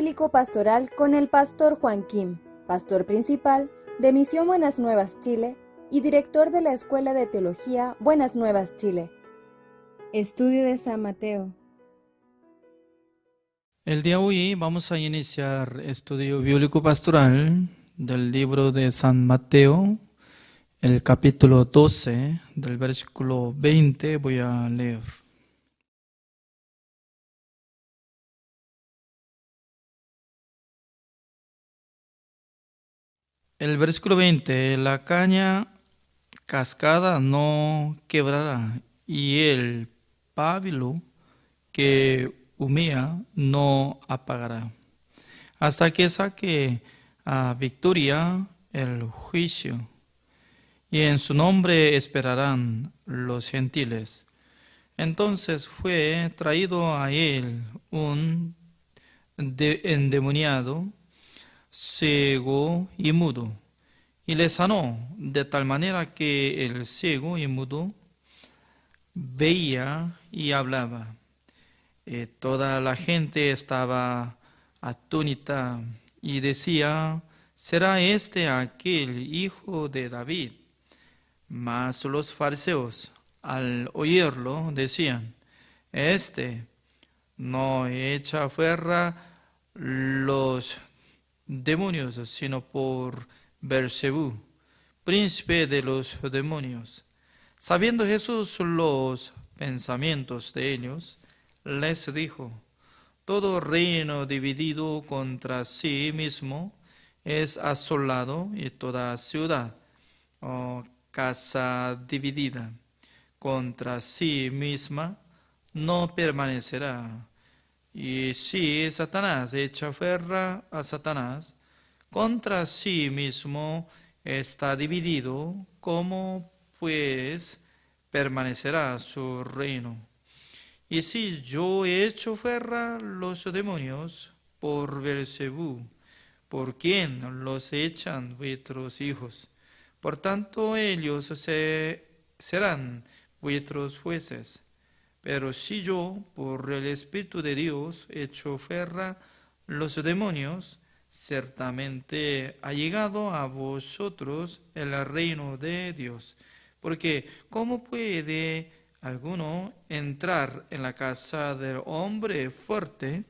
Bíblico Pastoral con el pastor Juan Kim, pastor principal de Misión Buenas Nuevas Chile y director de la Escuela de Teología Buenas Nuevas Chile. Estudio de San Mateo. El día de hoy vamos a iniciar estudio bíblico pastoral del libro de San Mateo, el capítulo 12, del versículo 20, voy a leer. El versículo 20, la caña cascada no quebrará y el pábilo que humea no apagará, hasta que saque a victoria el juicio, y en su nombre esperarán los gentiles. Entonces fue traído a él un endemoniado, ciego y mudo, y le sanó de tal manera que el ciego y mudo veía y hablaba. Toda la gente estaba atónita y decía: ¿será este aquel hijo de David? Mas los fariseos, al oírlo, decían: este no echa fuera los demonios, sino por Beelzebú, príncipe de los demonios. Sabiendo Jesús los pensamientos de ellos, les dijo: todo reino dividido contra sí mismo es asolado, y toda ciudad o casa dividida contra sí misma no permanecerá. Y si Satanás echa fuera a Satanás, contra sí mismo está dividido, ¿cómo pues permanecerá su reino? Y si yo echo fuera los demonios por Beelzebú, ¿por quién los echan vuestros hijos? Por tanto, ellos serán vuestros jueces. Pero si yo, por el Espíritu de Dios, echo fuera los demonios, ciertamente ha llegado a vosotros el reino de Dios. Porque ¿cómo puede alguno entrar en la casa del hombre fuerte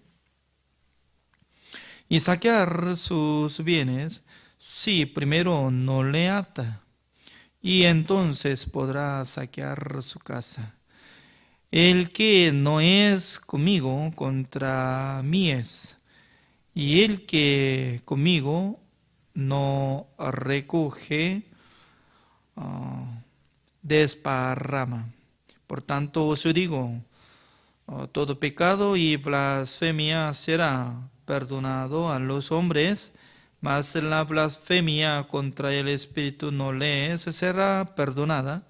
y saquear sus bienes si primero no le ata? Y entonces podrá saquear su casa. El que no es conmigo, contra mí es, y el que conmigo no recoge, desparrama. Por tanto os digo, todo pecado y blasfemia será perdonado a los hombres, mas la blasfemia contra el Espíritu no les será perdonada.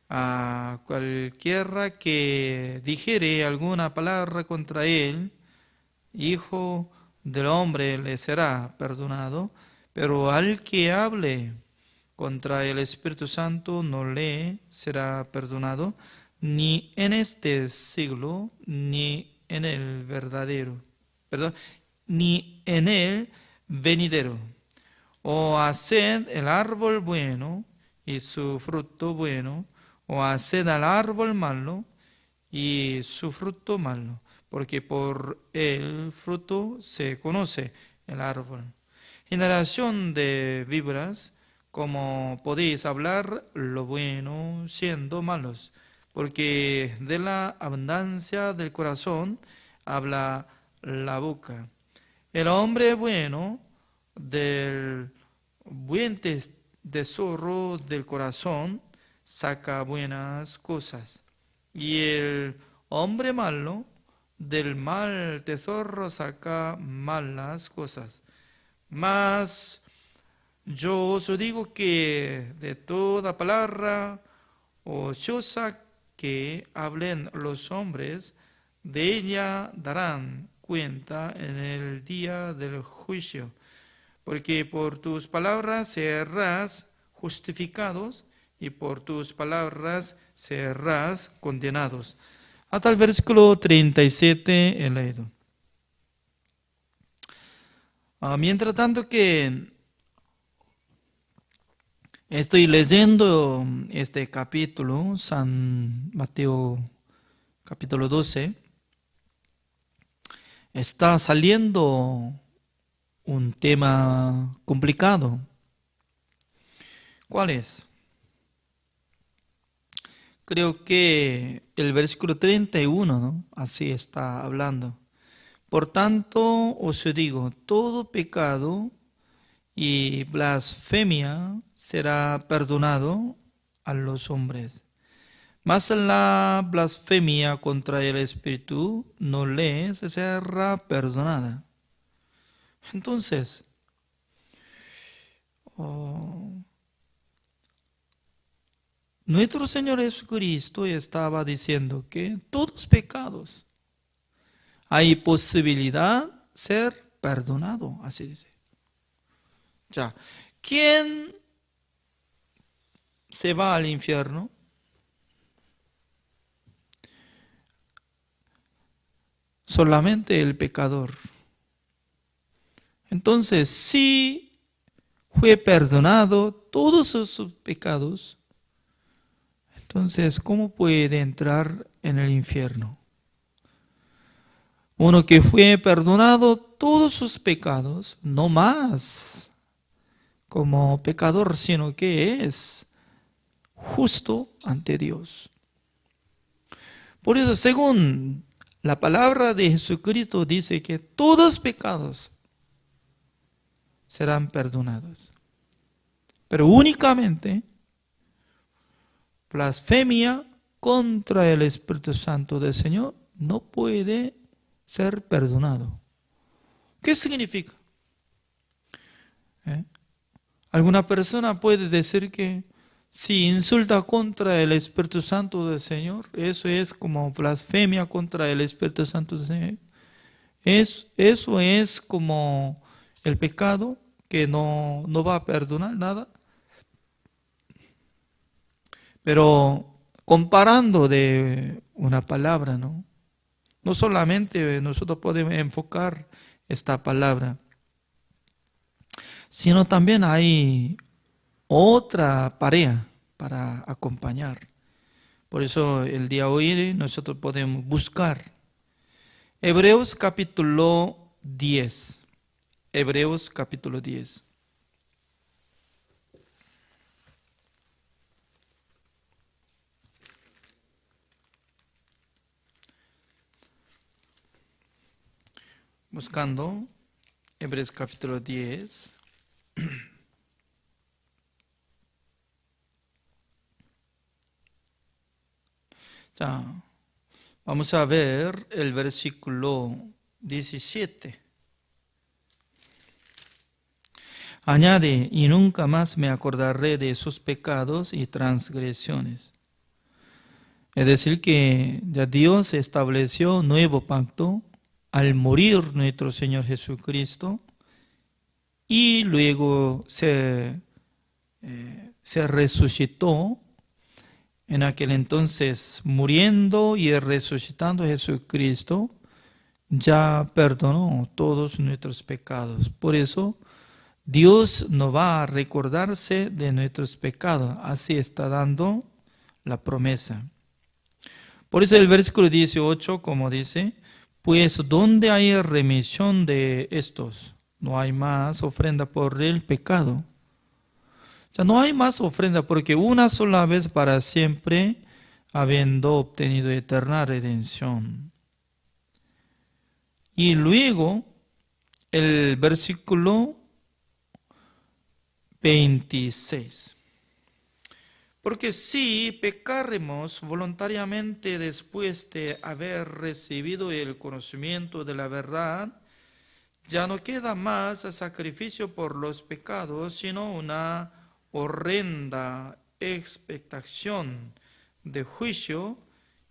A cualquiera que dijere alguna palabra contra él, Hijo del hombre, le será perdonado, pero al que hable contra el Espíritu Santo no le será perdonado, ni en este siglo, ni en el ni en el venidero. O haced el árbol bueno y su fruto bueno, o haced al árbol malo y su fruto malo, porque por el fruto se conoce el árbol. Generación de víboras, ¿cómo podéis hablar lo bueno siendo malos? Porque de la abundancia del corazón habla la boca. El hombre bueno del buen tesoro del corazón saca buenas cosas, y el hombre malo del mal tesoro saca malas cosas. Mas yo os digo que de toda palabra ociosa que hablen los hombres, de ella darán cuenta en el día del juicio. Porque por tus palabras serás justificados, y por tus palabras serás condenados. Hasta el versículo 37 he leído. Mientras tanto que estoy leyendo este capítulo, San Mateo capítulo 12, está saliendo un tema complicado. ¿Cuál es? Creo que el versículo 31, ¿no? Así está hablando. Por tanto, os digo, todo pecado y blasfemia será perdonado a los hombres. Mas la blasfemia contra el Espíritu no les será perdonada. Entonces, nuestro Señor Jesucristo estaba diciendo que todos pecados hay posibilidad de ser perdonado, así dice. Ya, ¿quién se va al infierno? Solamente el pecador. Entonces, si fue perdonado todos sus pecados, entonces, ¿cómo puede entrar en el infierno? Uno que fue perdonado todos sus pecados, no más como pecador, sino que es justo ante Dios. Por eso, según la palabra de Jesucristo, dice que todos pecados serán perdonados. Pero únicamente blasfemia contra el Espíritu Santo del Señor no puede ser perdonado. ¿Qué significa? Alguna persona puede decir que si insulta contra el Espíritu Santo del Señor, eso es como blasfemia contra el Espíritu Santo del Señor. Eso es como el pecado que no va a perdonar nada. Pero comparando de una palabra, ¿no? No solamente nosotros podemos enfocar esta palabra, sino también hay otra pareja para acompañar. Por eso el día de hoy nosotros podemos buscar Hebreos capítulo 10. Hebreos capítulo 10. Buscando Hebreos capítulo 10. Ya, vamos a ver el versículo 17. Añade, y nunca más me acordaré de sus pecados y transgresiones. Es decir, que ya Dios estableció un nuevo pacto al morir nuestro Señor Jesucristo y luego se resucitó. En aquel entonces, muriendo y resucitando Jesucristo, ya perdonó todos nuestros pecados. Por eso, Dios no va a recordarse de nuestros pecados. Así está dando la promesa. Por eso el versículo 18, como dice, pues donde hay remisión de estos, no hay más ofrenda por el pecado. Ya no hay más ofrenda porque una sola vez para siempre, habiendo obtenido eterna redención. Y luego el versículo 26. Porque si pecaremos voluntariamente después de haber recibido el conocimiento de la verdad, ya no queda más sacrificio por los pecados, sino una horrenda expectación de juicio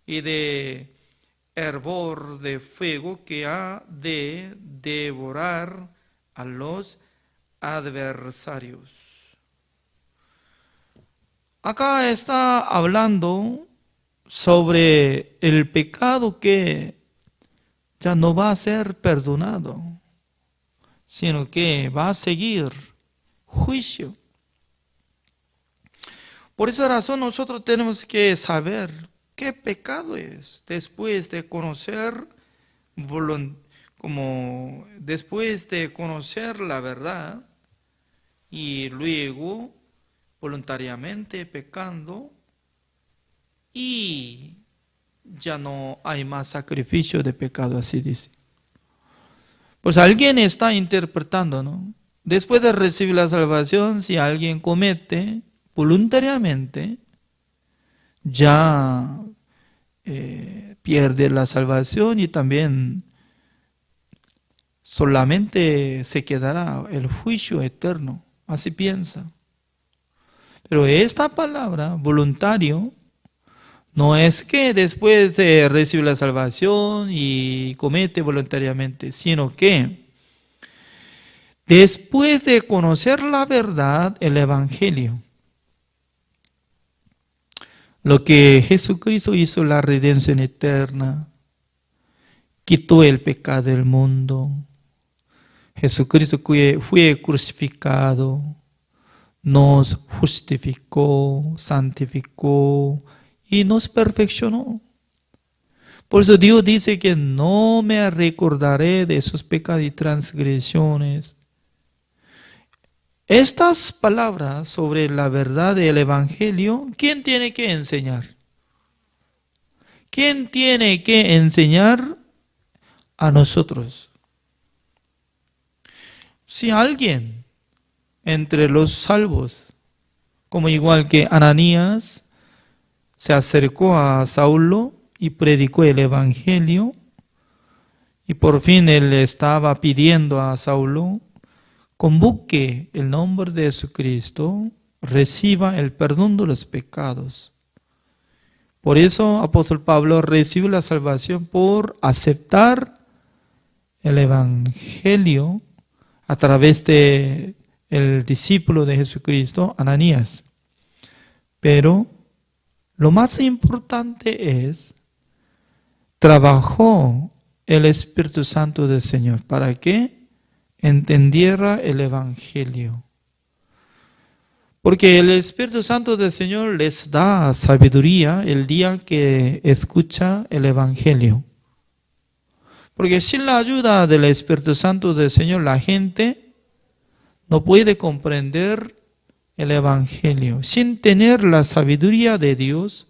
y de hervor de fuego que ha de devorar a los adversarios. Acá está hablando sobre el pecado que ya no va a ser perdonado. sino que va a seguir juicio. Por esa razón nosotros tenemos que saber qué pecado es después de conocer después de conocer la verdad y luego voluntariamente pecando y ya no hay más sacrificio de pecado, así dice. Pues alguien está interpretando, ¿no? Después de recibir la salvación, si alguien comete voluntariamente, ya pierde la salvación y también solamente se quedará el juicio eterno. Así piensa. Pero esta palabra, voluntario, no es que después de recibir la salvación y comete voluntariamente, sino que después de conocer la verdad, el Evangelio, lo que Jesucristo hizo, la redención eterna, quitó el pecado del mundo. Jesucristo fue crucificado, nos justificó, santificó y nos perfeccionó. Por eso Dios dice que no me recordaré de sus pecados y transgresiones. Estas palabras sobre la verdad del Evangelio, ¿quién tiene que enseñar? ¿Quién tiene que enseñar a nosotros? Si alguien entre los salvos, como igual que Ananías, se acercó a Saulo y predicó el Evangelio, y por fin él estaba pidiendo a Saulo, convoque el nombre de Jesucristo, reciba el perdón de los pecados. Por eso apóstol Pablo recibió la salvación por aceptar el Evangelio a través de el discípulo de Jesucristo, Ananías. Pero lo más importante es, trabajó el Espíritu Santo del Señor para que entendiera el Evangelio. Porque el Espíritu Santo del Señor les da sabiduría el día que escucha el Evangelio. Porque sin la ayuda del Espíritu Santo del Señor, la gente no puede comprender el Evangelio. Sin tener la sabiduría de Dios,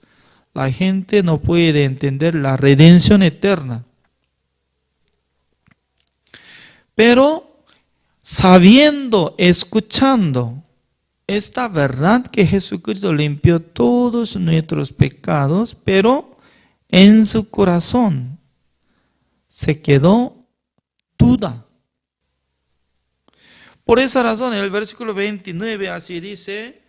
la gente no puede entender la redención eterna. Pero sabiendo, escuchando esta verdad que Jesucristo limpió todos nuestros pecados, pero en su corazón se quedó duda. Por esa razón, en el versículo 29 así dice: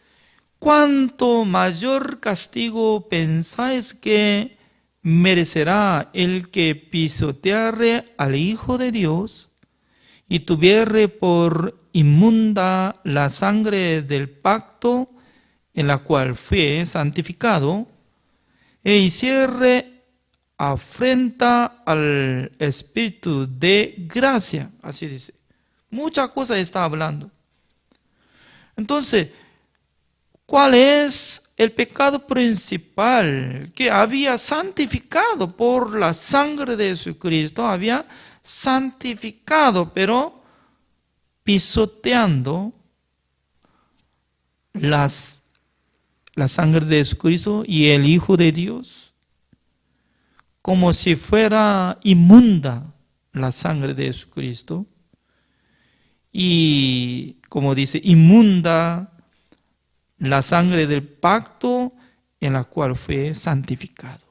¿cuánto mayor castigo pensáis que merecerá el que pisoteare al Hijo de Dios y tuviere por inmunda la sangre del pacto en la cual fue santificado e hiciere afrenta al Espíritu de gracia? Así dice. Muchas cosas está hablando. Entonces, ¿cuál es el pecado principal que había santificado por la sangre de Jesucristo? Había santificado, pero pisoteando la sangre de Jesucristo y el Hijo de Dios, como si fuera inmunda la sangre de Jesucristo. Y como dice, inmunda la sangre del pacto en la cual fue santificado.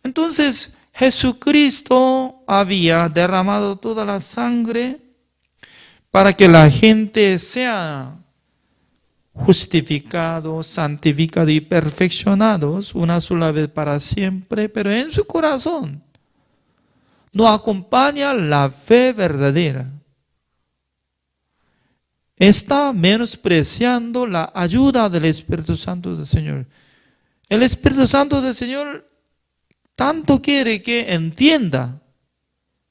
Entonces, Jesucristo había derramado toda la sangre para que la gente sea justificado, santificado y perfeccionados una sola vez para siempre, pero en su corazón no acompaña la fe verdadera. Está menospreciando la ayuda del Espíritu Santo del Señor. El Espíritu Santo del Señor tanto quiere que entienda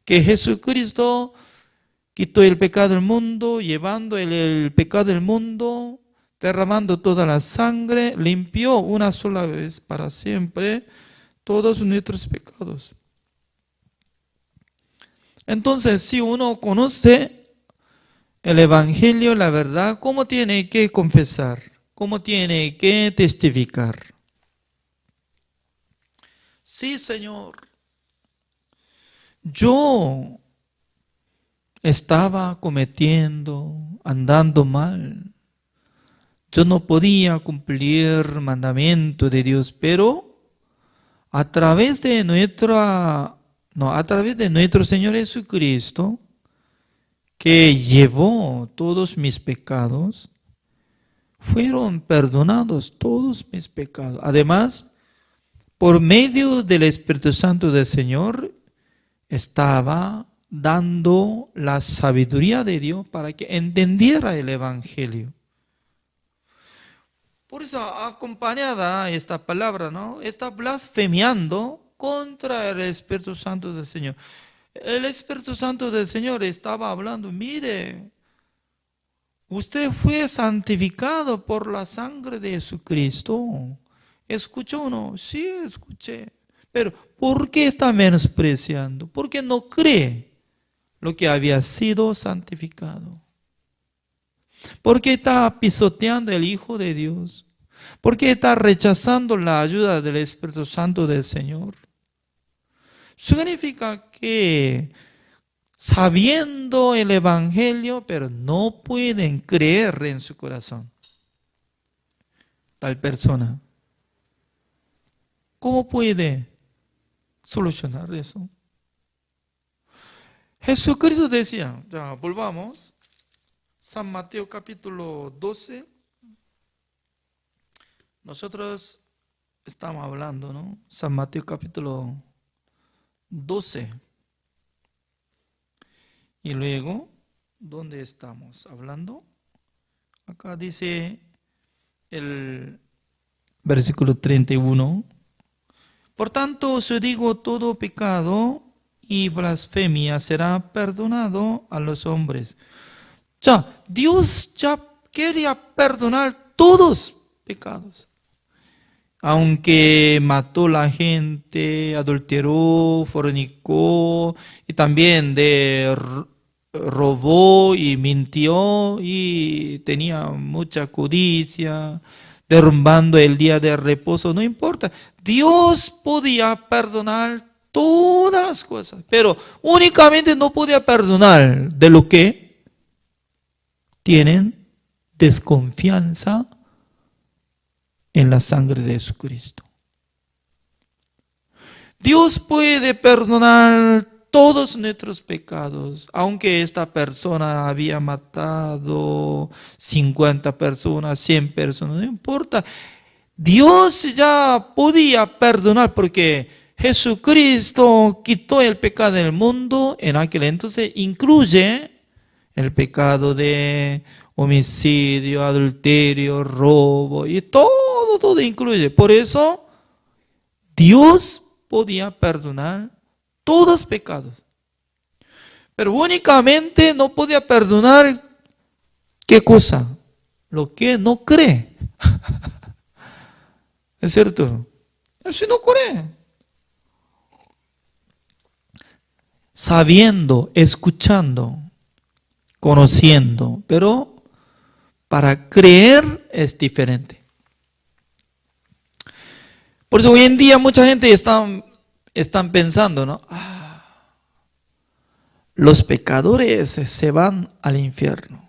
que Jesucristo quitó el pecado del mundo, llevando el pecado del mundo, derramando toda la sangre, limpió una sola vez para siempre todos nuestros pecados. Entonces, si uno conoce el Evangelio, la verdad, ¿cómo tiene que confesar? ¿Cómo tiene que testificar? Sí, Señor, yo estaba cometiendo, andando mal. Yo no podía cumplir el mandamiento de Dios, pero a través de nuestro Señor Jesucristo, que llevó todos mis pecados, fueron perdonados todos mis pecados. Además, por medio del Espíritu Santo del Señor, estaba dando la sabiduría de Dios para que entendiera el Evangelio. Por eso, acompañada esta palabra, ¿no? Está blasfemiando contra el Espíritu Santo del Señor. El Espíritu Santo del Señor estaba hablando, mire, usted fue santificado por la sangre de Jesucristo. ¿Escuchó o no? Sí, escuché. Pero, ¿por qué está menospreciando? ¿Por qué no cree lo que había sido santificado? ¿Por qué está pisoteando el Hijo de Dios? ¿Por qué está rechazando la ayuda del Espíritu Santo del Señor? Significa que sabiendo el Evangelio, pero no pueden creer en su corazón. Tal persona, ¿cómo puede solucionar eso? Jesucristo decía, ya volvamos, San Mateo capítulo 12, nosotros estamos hablando, ¿no? San Mateo capítulo 12. Y luego, ¿dónde estamos hablando? Acá dice el versículo 31. Por tanto, os digo, todo pecado y blasfemia será perdonado a los hombres. Ya, Dios ya quería perdonar todos pecados. Aunque mató a la gente, adulteró, fornicó y también robó y mintió y tenía mucha codicia, derrumbando el día de reposo, no importa. Dios podía perdonar todas las cosas, pero únicamente no podía perdonar de lo que tienen desconfianza en la sangre de Jesucristo. Dios puede perdonar todos nuestros pecados, aunque esta persona había matado 50 personas, 100 personas, no importa. Dios ya podía perdonar porque Jesucristo quitó el pecado del mundo. En aquel entonces incluye el pecado de homicidio, adulterio, robo y todo incluye. Por eso Dios podía perdonar todos los pecados. Pero únicamente no podía perdonar, ¿qué cosa? Lo que no cree. ¿Es cierto? Si no cree. Sabiendo, escuchando, conociendo, pero para creer es diferente. Por eso hoy en día mucha gente están pensando, ¿no? Los pecadores se van al infierno.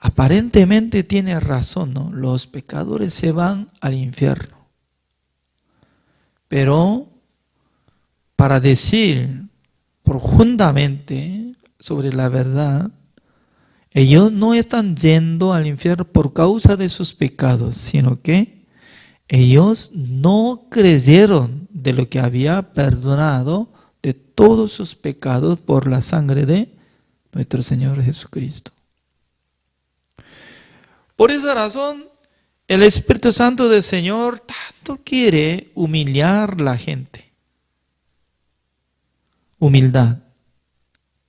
Aparentemente tiene razón, ¿no? Los pecadores se van al infierno. Pero para decir profundamente sobre la verdad, ellos no están yendo al infierno por causa de sus pecados, sino que ellos no creyeron de lo que había perdonado de todos sus pecados por la sangre de nuestro Señor Jesucristo. Por esa razón, el Espíritu Santo del Señor tanto quiere humillar a la gente. humildad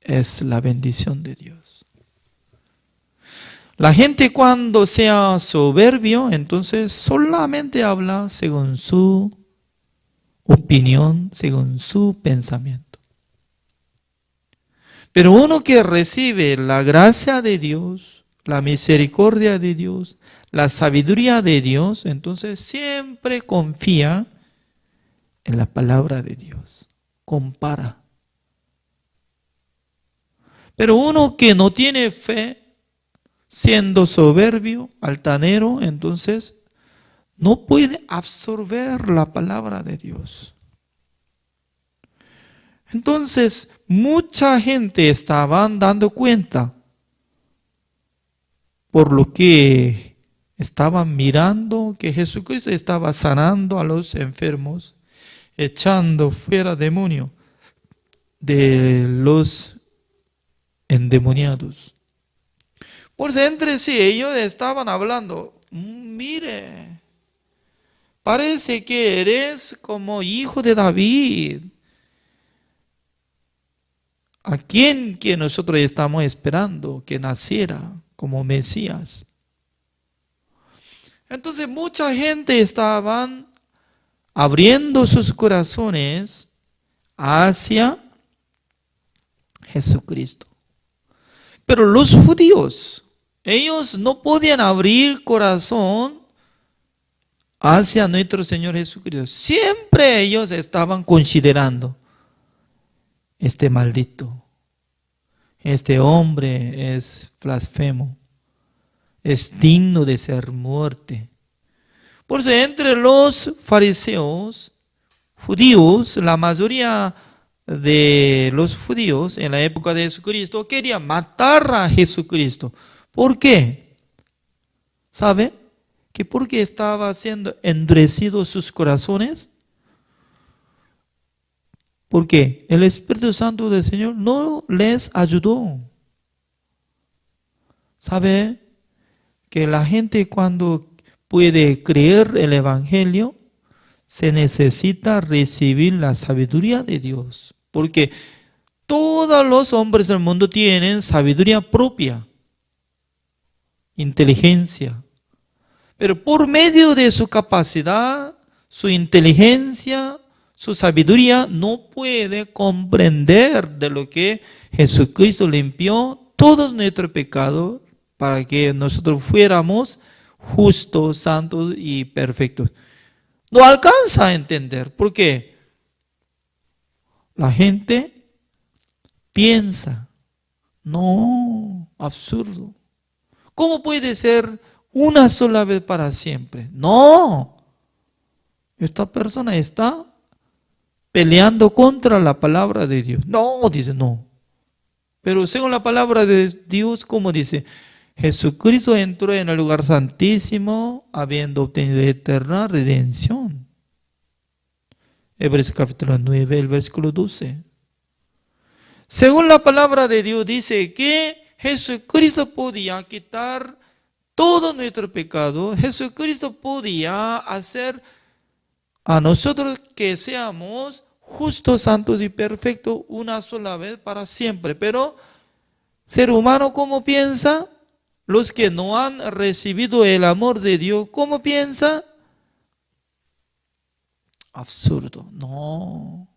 es la bendición de Dios. La gente cuando sea soberbio, entonces solamente habla según su opinión, según su pensamiento. Pero uno que recibe la gracia de Dios, la misericordia de Dios, la sabiduría de Dios, entonces siempre confía en la palabra de Dios, compara. Pero uno que no tiene fe, siendo soberbio, altanero, entonces no puede absorber la palabra de Dios. Entonces, mucha gente estaban dando cuenta por lo que estaban mirando que Jesucristo estaba sanando a los enfermos, echando fuera demonios de los endemoniados. Por eso entre sí ellos estaban hablando, mire, parece que eres como hijo de David, a quien que nosotros estamos esperando que naciera como Mesías. Entonces mucha gente estaban abriendo sus corazones hacia Jesucristo. Pero los judíos, ellos no podían abrir corazón hacia nuestro Señor Jesucristo. Siempre ellos estaban considerando, este maldito, este hombre es blasfemo, es digno de ser muerte. Por eso entre los fariseos judíos, la mayoría de los judíos en la época de Jesucristo querían matar a Jesucristo. ¿Por qué? ¿Sabe? Que porque estaba siendo endurecidos sus corazones. Porque el Espíritu Santo del Señor no les ayudó. ¿Sabe? Que la gente cuando puede creer el Evangelio, se necesita recibir la sabiduría de Dios. Porque todos los hombres del mundo tienen sabiduría propia, inteligencia. Pero por medio de su capacidad, su inteligencia, su sabiduría, no puede comprender de lo que Jesucristo limpió todos nuestros pecados para que nosotros fuéramos justos, santos y perfectos. No alcanza a entender. ¿Por qué? La gente piensa, no, absurdo. ¿Cómo puede ser una sola vez para siempre? No. Esta persona está peleando contra la palabra de Dios. No, dice no. Pero según la palabra de Dios, ¿cómo dice? Jesucristo entró en el lugar santísimo habiendo obtenido eterna redención. Hebreos capítulo 9, el versículo 12. Según la palabra de Dios dice que Jesucristo podía quitar todo nuestro pecado. Jesucristo podía hacer a nosotros que seamos justos, santos y perfectos una sola vez para siempre. Pero ser humano, ¿cómo piensa? Los que no han recibido el amor de Dios, ¿cómo piensa? Absurdo. No.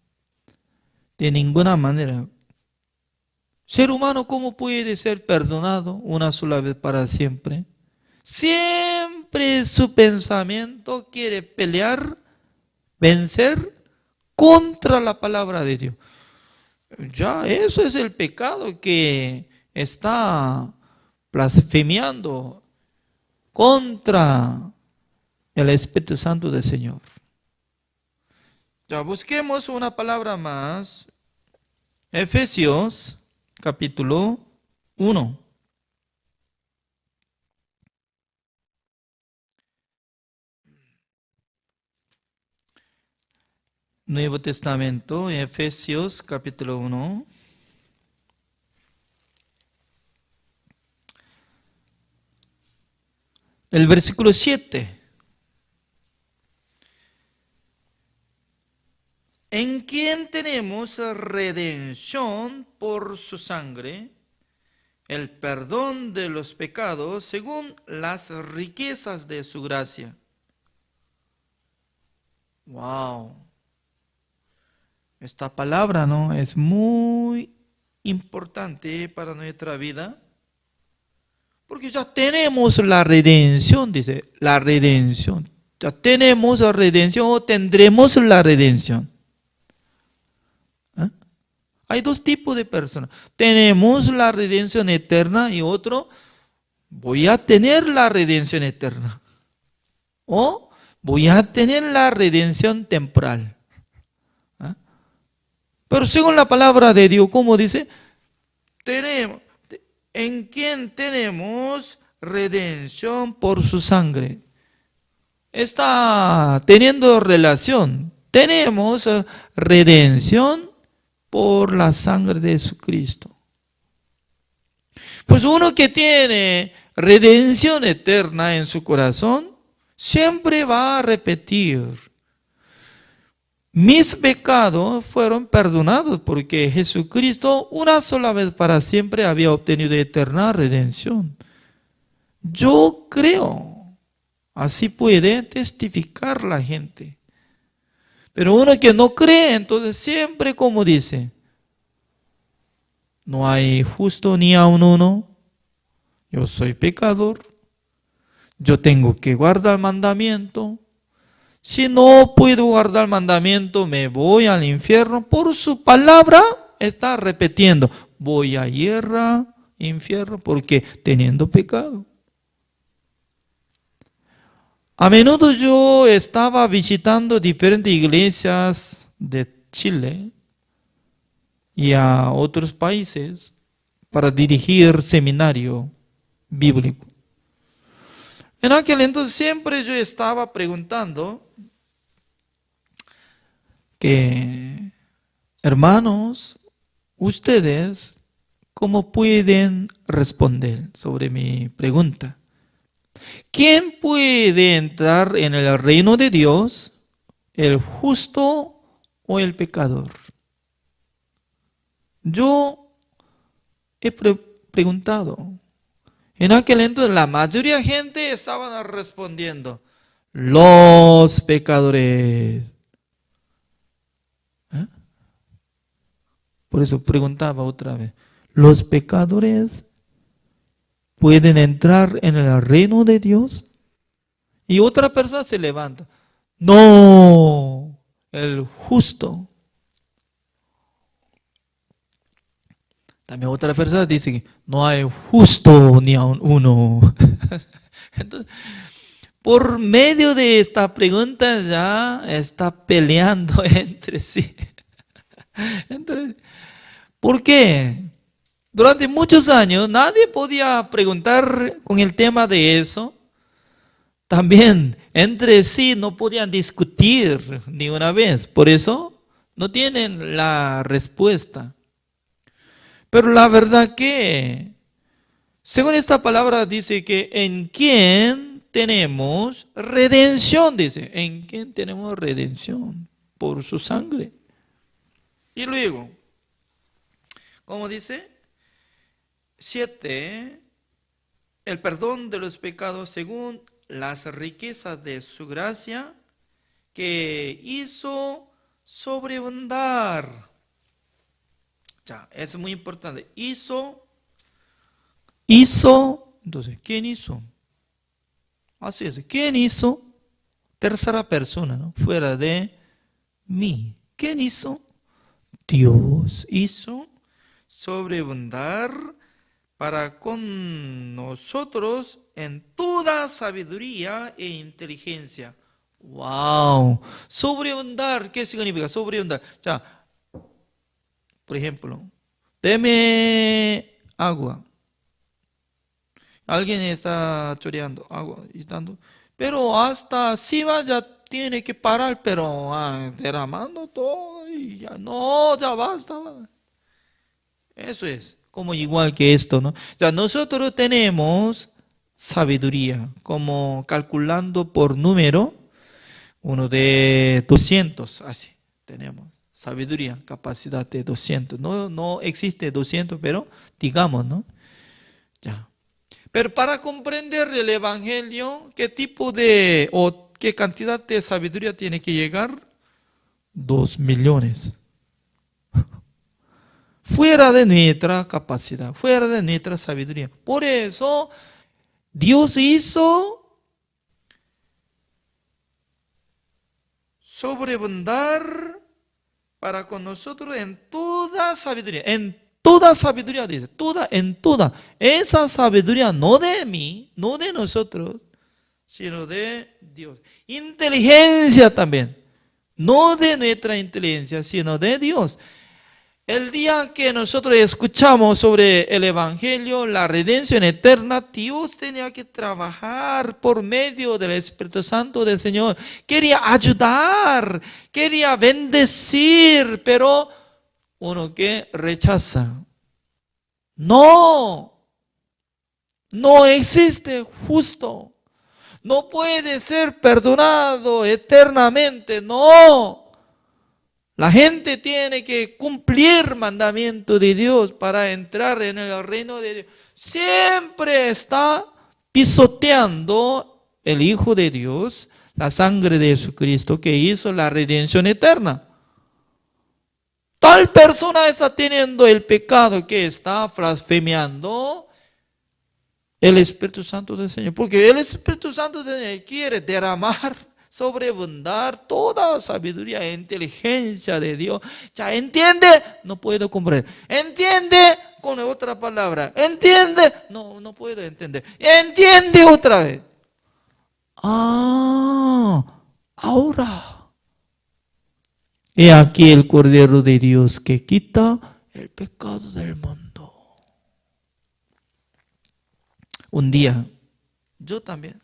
De ninguna manera. Ser humano, ¿cómo puede ser perdonado una sola vez para siempre? Siempre su pensamiento quiere pelear, vencer contra la palabra de Dios. Ya, eso es el pecado que está blasfemiando contra el Espíritu Santo del Señor. Ya, busquemos una palabra más. Efesios capítulo 1. Nuevo Testamento, Efesios capítulo 1. El versículo 7. en quien tenemos redención por su sangre, el perdón de los pecados según las riquezas de su gracia. Wow. Esta palabra, ¿no?, es muy importante para nuestra vida, porque ya tenemos la redención, dice, la redención. Ya tenemos la redención o tendremos la redención. ¿Eh? Hay dos tipos de personas. Tenemos la redención eterna y otro, voy a tener la redención eterna. O voy a tener la redención temporal. ¿Eh? Pero según la palabra de Dios, ¿cómo dice? En quien tenemos redención por su sangre. Está teniendo relación. Tenemos redención por la sangre de Jesucristo. Pues uno que tiene redención eterna en su corazón, siempre va a repetir: mis pecados fueron perdonados porque Jesucristo una sola vez para siempre había obtenido eterna redención. Yo creo. Así puede testificar la gente. Pero uno que no cree, entonces siempre como dice: no hay justo ni aun uno, yo soy pecador, yo tengo que guardar el mandamiento, si no puedo guardar el mandamiento me voy al infierno. Por su palabra está repitiendo: voy a guerra, infierno, porque teniendo pecado. A menudo yo estaba visitando diferentes iglesias de Chile y a otros países para dirigir seminario bíblico. En aquel entonces siempre yo estaba preguntando que, hermanos, ustedes, ¿cómo pueden responder sobre mi pregunta? ¿Quién puede entrar en el reino de Dios? ¿El justo o el pecador? Yo he preguntado. En aquel entonces la mayoría de gente estaban respondiendo: los pecadores. ¿Eh? Por eso preguntaba otra vez: ¿los pecadores pueden entrar en el reino de Dios? Y otra persona se levanta: no, el justo. También otra persona dice que no hay justo ni aun uno. Entonces, por medio de esta pregunta ya está peleando entre sí. ¿Por qué? Durante muchos años nadie podía preguntar con el tema de eso. También entre sí no podían discutir ni una vez. Por eso no tienen la respuesta. Pero la verdad que, según esta palabra dice que en quien tenemos redención, dice, en quien tenemos redención por su sangre. Y luego, ¿cómo dice? 7, el perdón de los pecados según las riquezas de su gracia que hizo sobreabundar. Ya, es muy importante. Hizo, entonces, ¿quién hizo? Así es, ¿quién hizo? Tercera persona, ¿no? Fuera de mí. ¿Quién hizo? Dios hizo sobreabundar para con nosotros en toda sabiduría e inteligencia. ¡Wow! Sobreabundar, ¿qué significa? Sobreabundar. Ya, por ejemplo, deme agua. Alguien está choreando agua y dando, pero hasta si ya tiene que parar, pero derramando todo y ya no, ya basta. Eso es como igual que esto, ¿no? O sea, nosotros tenemos sabiduría, como calculando por número, uno de 200, así tenemos. sabiduría, capacidad de 200. No existe 200, pero digamos, ¿no? Ya. Pero para comprender el Evangelio, ¿qué tipo de o qué cantidad de sabiduría tiene que llegar? 2 millones. Fuera de nuestra capacidad, fuera de nuestra sabiduría. Por eso, Dios hizo sobreabundar para con nosotros en toda sabiduría dice, en toda. Esa sabiduría no de mí, no de nosotros, sino de Dios. Inteligencia también, no de nuestra inteligencia, sino de Dios. El día que nosotros escuchamos sobre el Evangelio, la redención eterna, Dios tenía que trabajar por medio del Espíritu Santo del Señor. Quería ayudar, quería bendecir, pero uno que rechaza. No existe justo. No puede ser perdonado eternamente, no. La gente tiene que cumplir mandamiento de Dios para entrar en el reino de Dios. Siempre está pisoteando el Hijo de Dios, la sangre de Jesucristo que hizo la redención eterna. Tal persona está teniendo el pecado que está blasfemiando el Espíritu Santo del Señor. Porque el Espíritu Santo del Señor quiere derramar, sobreabundar toda sabiduría e inteligencia de Dios. ¿Ya entiende? No puedo comprender. ¿Entiende? Con otra palabra. ¿Entiende? No puedo entender. ¿Entiende otra vez? Ahora. He aquí el Cordero de Dios que quita el pecado del mundo. Un día, yo también.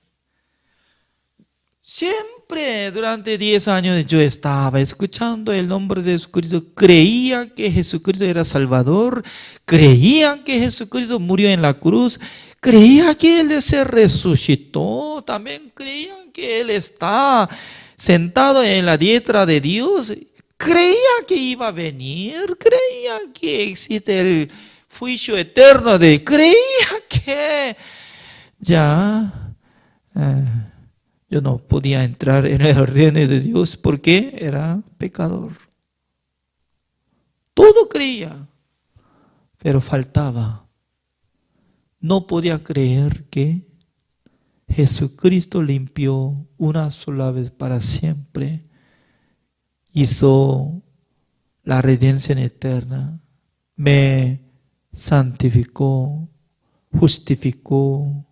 Siempre durante 10 años yo estaba escuchando el nombre de Jesucristo. Creía que Jesucristo era Salvador. Creía que Jesucristo murió en la cruz. Creía que Él se resucitó. También creía que Él está sentado en la diestra de Dios. Creía que iba a venir. Creía que existe el juicio eterno. Creía que ya... yo no podía entrar en el reino de Dios porque era pecador. Todo creía, pero faltaba. No podía creer que Jesucristo limpió una sola vez para siempre. Hizo la redención eterna. Me santificó, justificó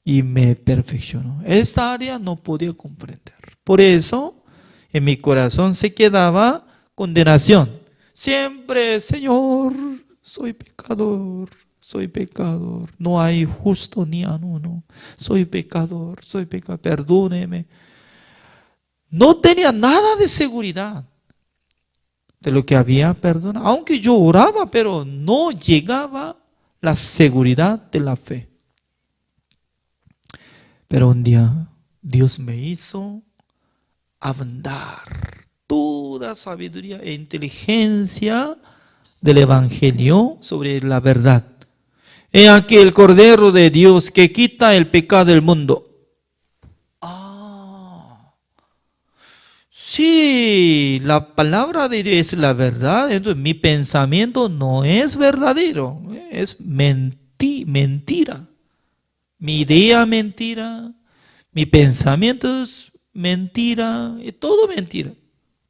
y me perfeccionó. Esta área no podía comprender. Por eso, en mi corazón se quedaba condenación. Siempre, Señor, soy pecador, no hay justo ni a uno. Soy pecador, perdóneme. No tenía nada de seguridad de lo que había perdonado. Aunque yo oraba, pero no llegaba la seguridad de la fe. Pero un día Dios me hizo abundar toda sabiduría e inteligencia del Evangelio sobre la verdad. He aquí el Cordero de Dios que quita el pecado del mundo. Sí, la palabra de Dios es la verdad. Entonces mi pensamiento no es verdadero, es mentira. Mi idea mentira, mi pensamiento es mentira, es todo mentira.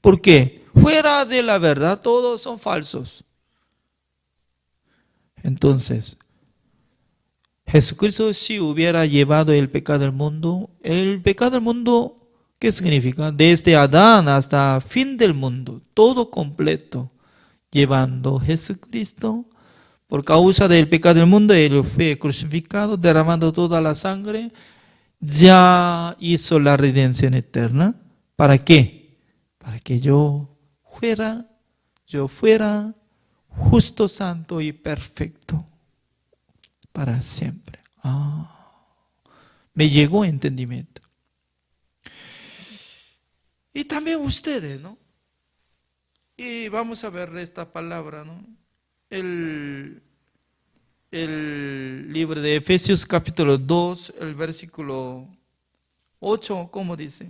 ¿Por qué? Fuera de la verdad todos son falsos. Entonces, Jesucristo si hubiera llevado el pecado del mundo, ¿qué significa? Desde Adán hasta fin del mundo, todo completo, llevando Jesucristo. Por causa del pecado del mundo, Él fue crucificado, derramando toda la sangre. Ya hizo la redención eterna. ¿Para qué? Para que yo fuera justo, santo y perfecto. Para siempre. Me llegó entendimiento. Y también ustedes, ¿no? Y vamos a ver esta palabra, ¿no? El libro de Efesios capítulo 2, el versículo 8, ¿cómo dice?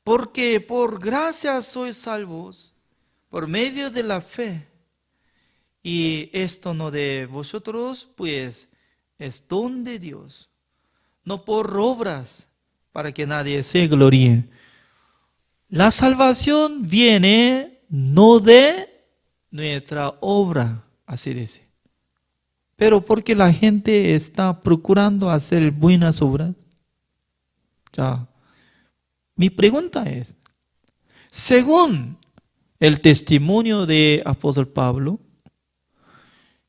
Porque por gracia sois salvos por medio de la fe. Y esto no de vosotros, pues es don de Dios, no por obras, para que nadie se gloríe. La salvación viene no de nuestra obra, así dice. Pero porque la gente está procurando hacer buenas obras. Ya. Mi pregunta es, según el testimonio de apóstol Pablo,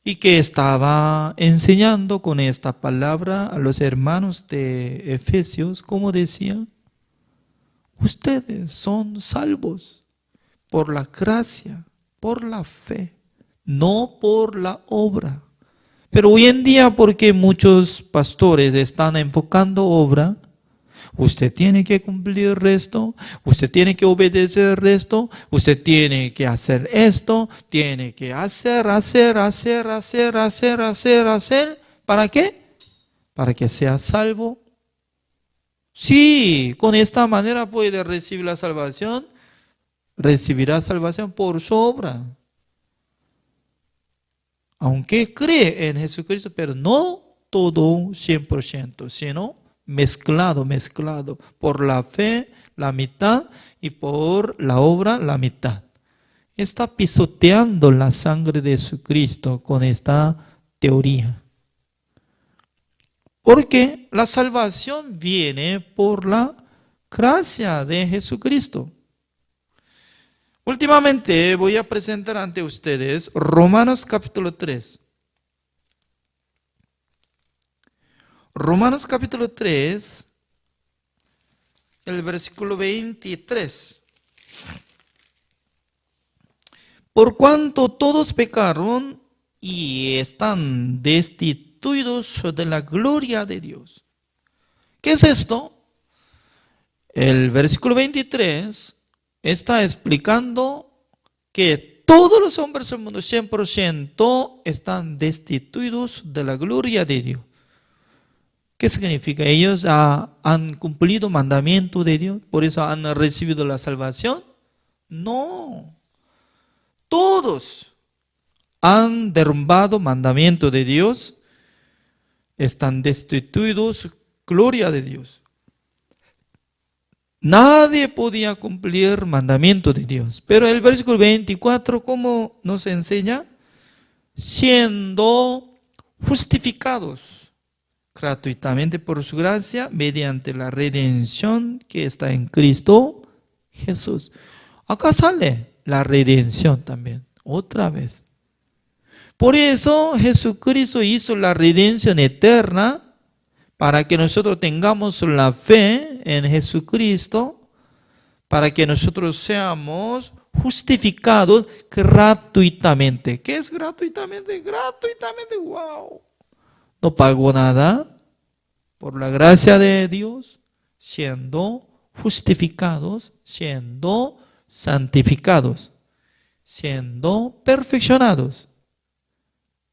y que estaba enseñando con esta palabra a los hermanos de Efesios, como decía, ustedes son salvos por la gracia, por la fe, no por la obra. Pero hoy en día, porque muchos pastores están enfocando obra, usted tiene que cumplir el resto, usted tiene que obedecer el resto, usted tiene que hacer esto, tiene que hacer. ¿Para qué? Para que sea salvo. Sí, con esta manera puede recibir la salvación, recibirá salvación por su obra. Aunque cree en Jesucristo, pero no todo 100%, sino mezclado, por la fe la mitad y por la obra la mitad. Está pisoteando la sangre de Jesucristo con esta teoría. Porque la salvación viene por la gracia de Jesucristo. Últimamente voy a presentar ante ustedes Romanos capítulo 3. Romanos capítulo 3, el versículo 23. Por cuanto todos pecaron y están destituidos de la gloria de Dios. ¿Qué es esto? El versículo 23 está explicando que todos los hombres del mundo, 100%, están destituidos de la gloria de Dios. ¿Qué significa? Ellos han cumplido mandamiento de Dios, por eso han recibido la salvación. No, todos han derrumbado mandamiento de Dios, están destituidos, gloria de Dios. Nadie podía cumplir mandamiento de Dios. Pero el versículo 24, ¿cómo nos enseña? Siendo justificados gratuitamente por su gracia, mediante la redención que está en Cristo Jesús. Acá sale la redención también, otra vez. Por eso Jesucristo hizo la redención eterna, para que nosotros tengamos la fe en Jesucristo, para que nosotros seamos justificados gratuitamente. ¿Qué es gratuitamente? Gratuitamente, wow. No pagó nada, por la gracia de Dios, siendo justificados, siendo santificados, siendo perfeccionados.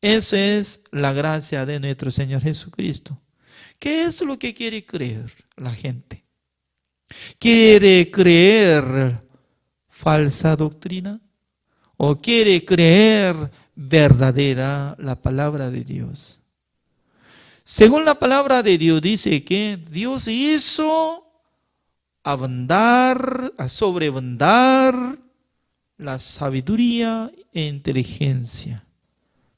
Esa es la gracia de nuestro Señor Jesucristo. ¿Qué es lo que quiere creer la gente? ¿Quiere creer falsa doctrina? ¿O quiere creer verdadera la palabra de Dios? Según la palabra de Dios dice que Dios hizo sobreabundar la sabiduría e inteligencia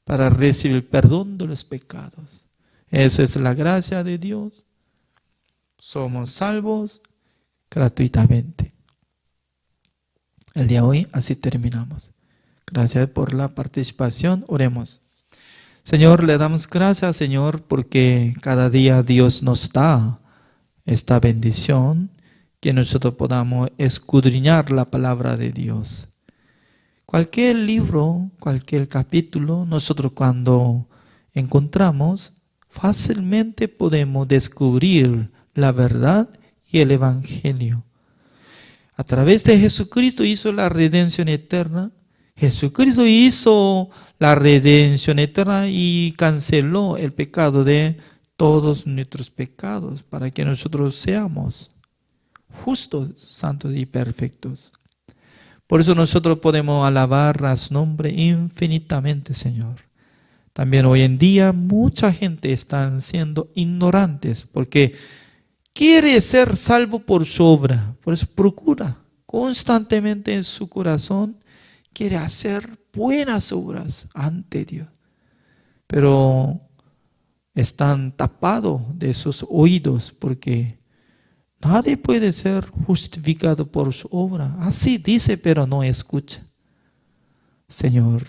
para recibir el perdón de los pecados. Esa es la gracia de Dios. Somos salvos gratuitamente. El día de hoy así terminamos. Gracias por la participación. Oremos. Señor, le damos gracias, Señor, porque cada día Dios nos da esta bendición, que nosotros podamos escudriñar la palabra de Dios. Cualquier libro, cualquier capítulo, nosotros cuando encontramos, fácilmente podemos descubrir la verdad y el evangelio. A través de Jesucristo hizo la redención eterna. Jesucristo hizo la redención eterna y canceló el pecado de todos nuestros pecados para que nosotros seamos justos, santos y perfectos. Por eso nosotros podemos alabar a su nombre infinitamente, Señor. También hoy en día mucha gente está siendo ignorantes porque quiere ser salvo por su obra. Por eso procura constantemente en su corazón, quiere hacer buenas obras ante Dios. Pero están tapados de sus oídos porque nadie puede ser justificado por su obra. Así dice, pero no escucha. Señor,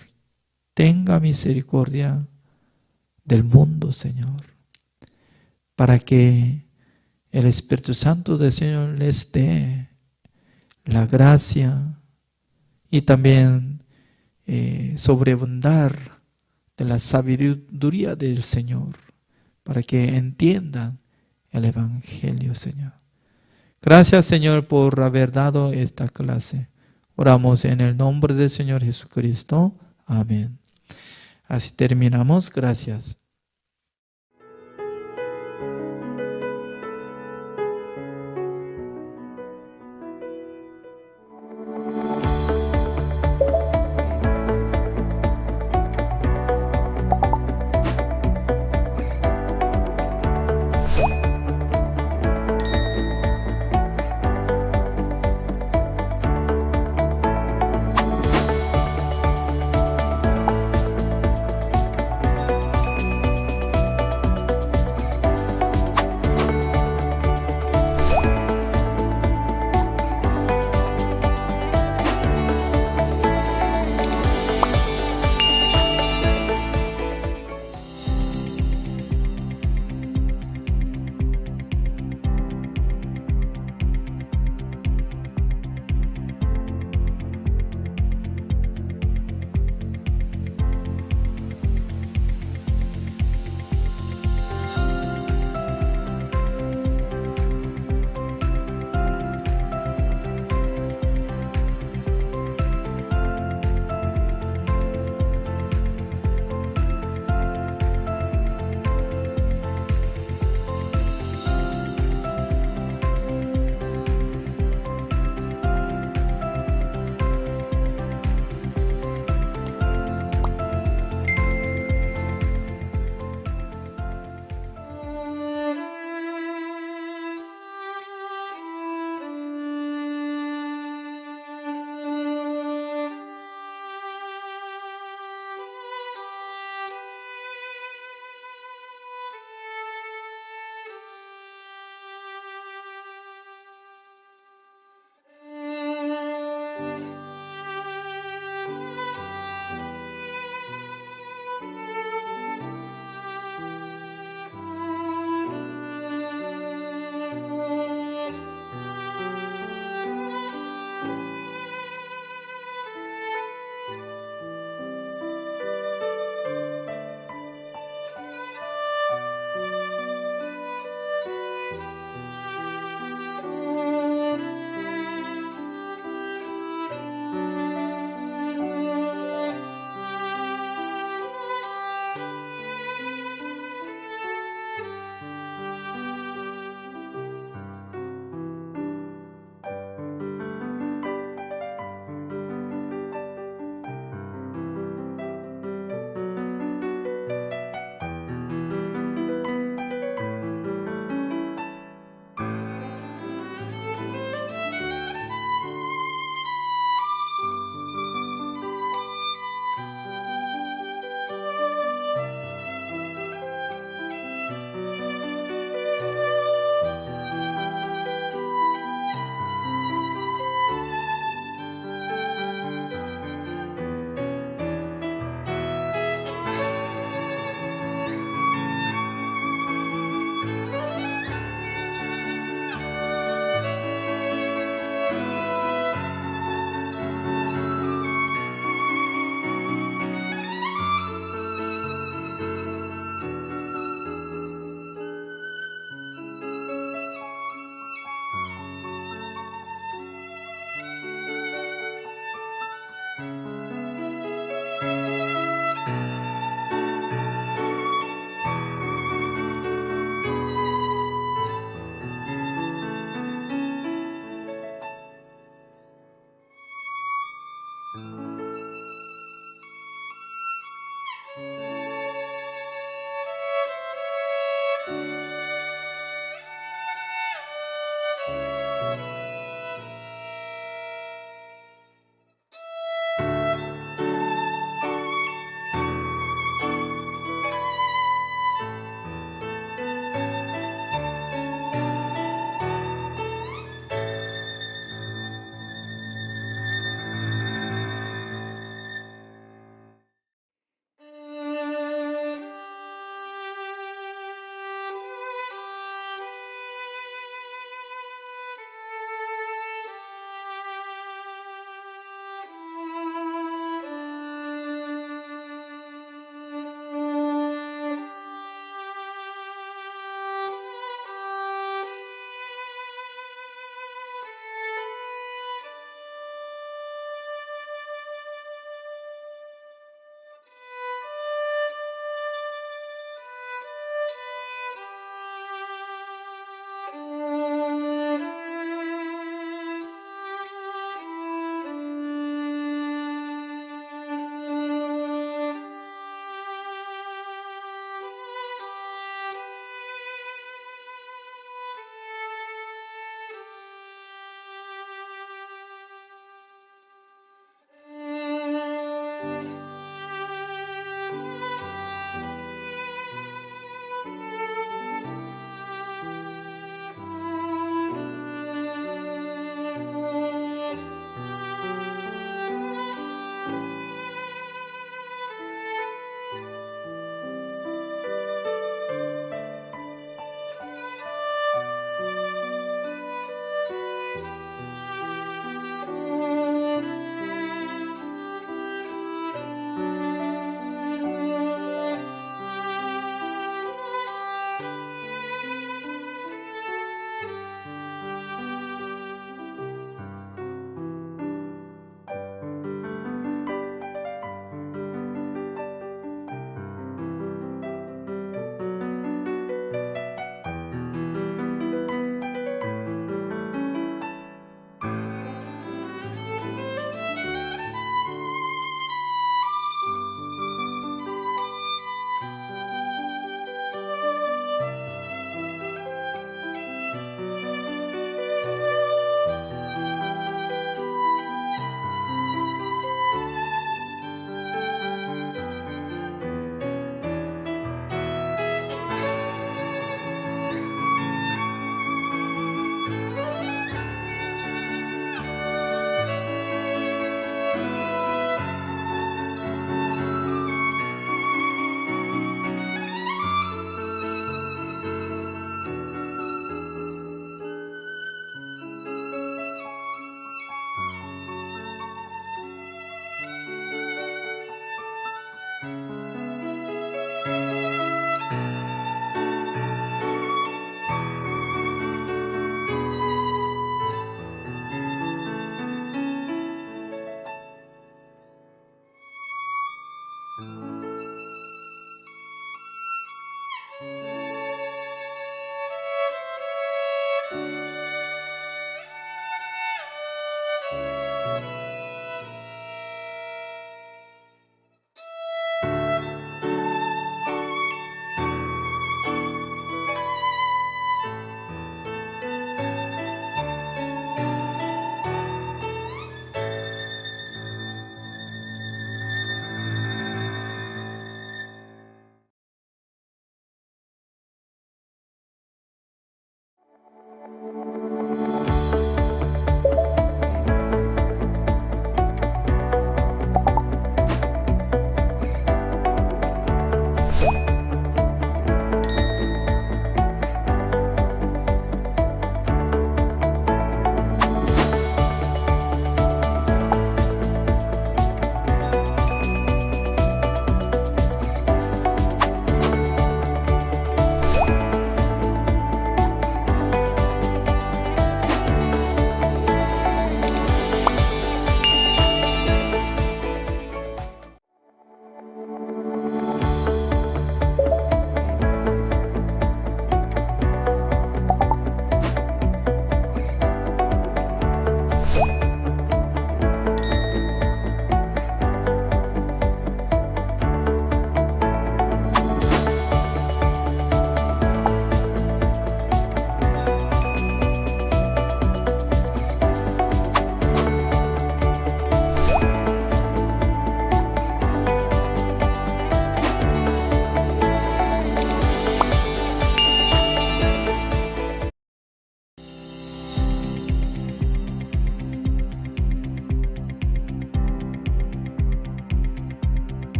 tenga misericordia del mundo, Señor, para que el Espíritu Santo del Señor les dé la gracia y también sobreabundar de la sabiduría del Señor, para que entiendan el Evangelio, Señor. Gracias, Señor, por haber dado esta clase. Oramos en el nombre del Señor Jesucristo. Amén. Así terminamos. Gracias.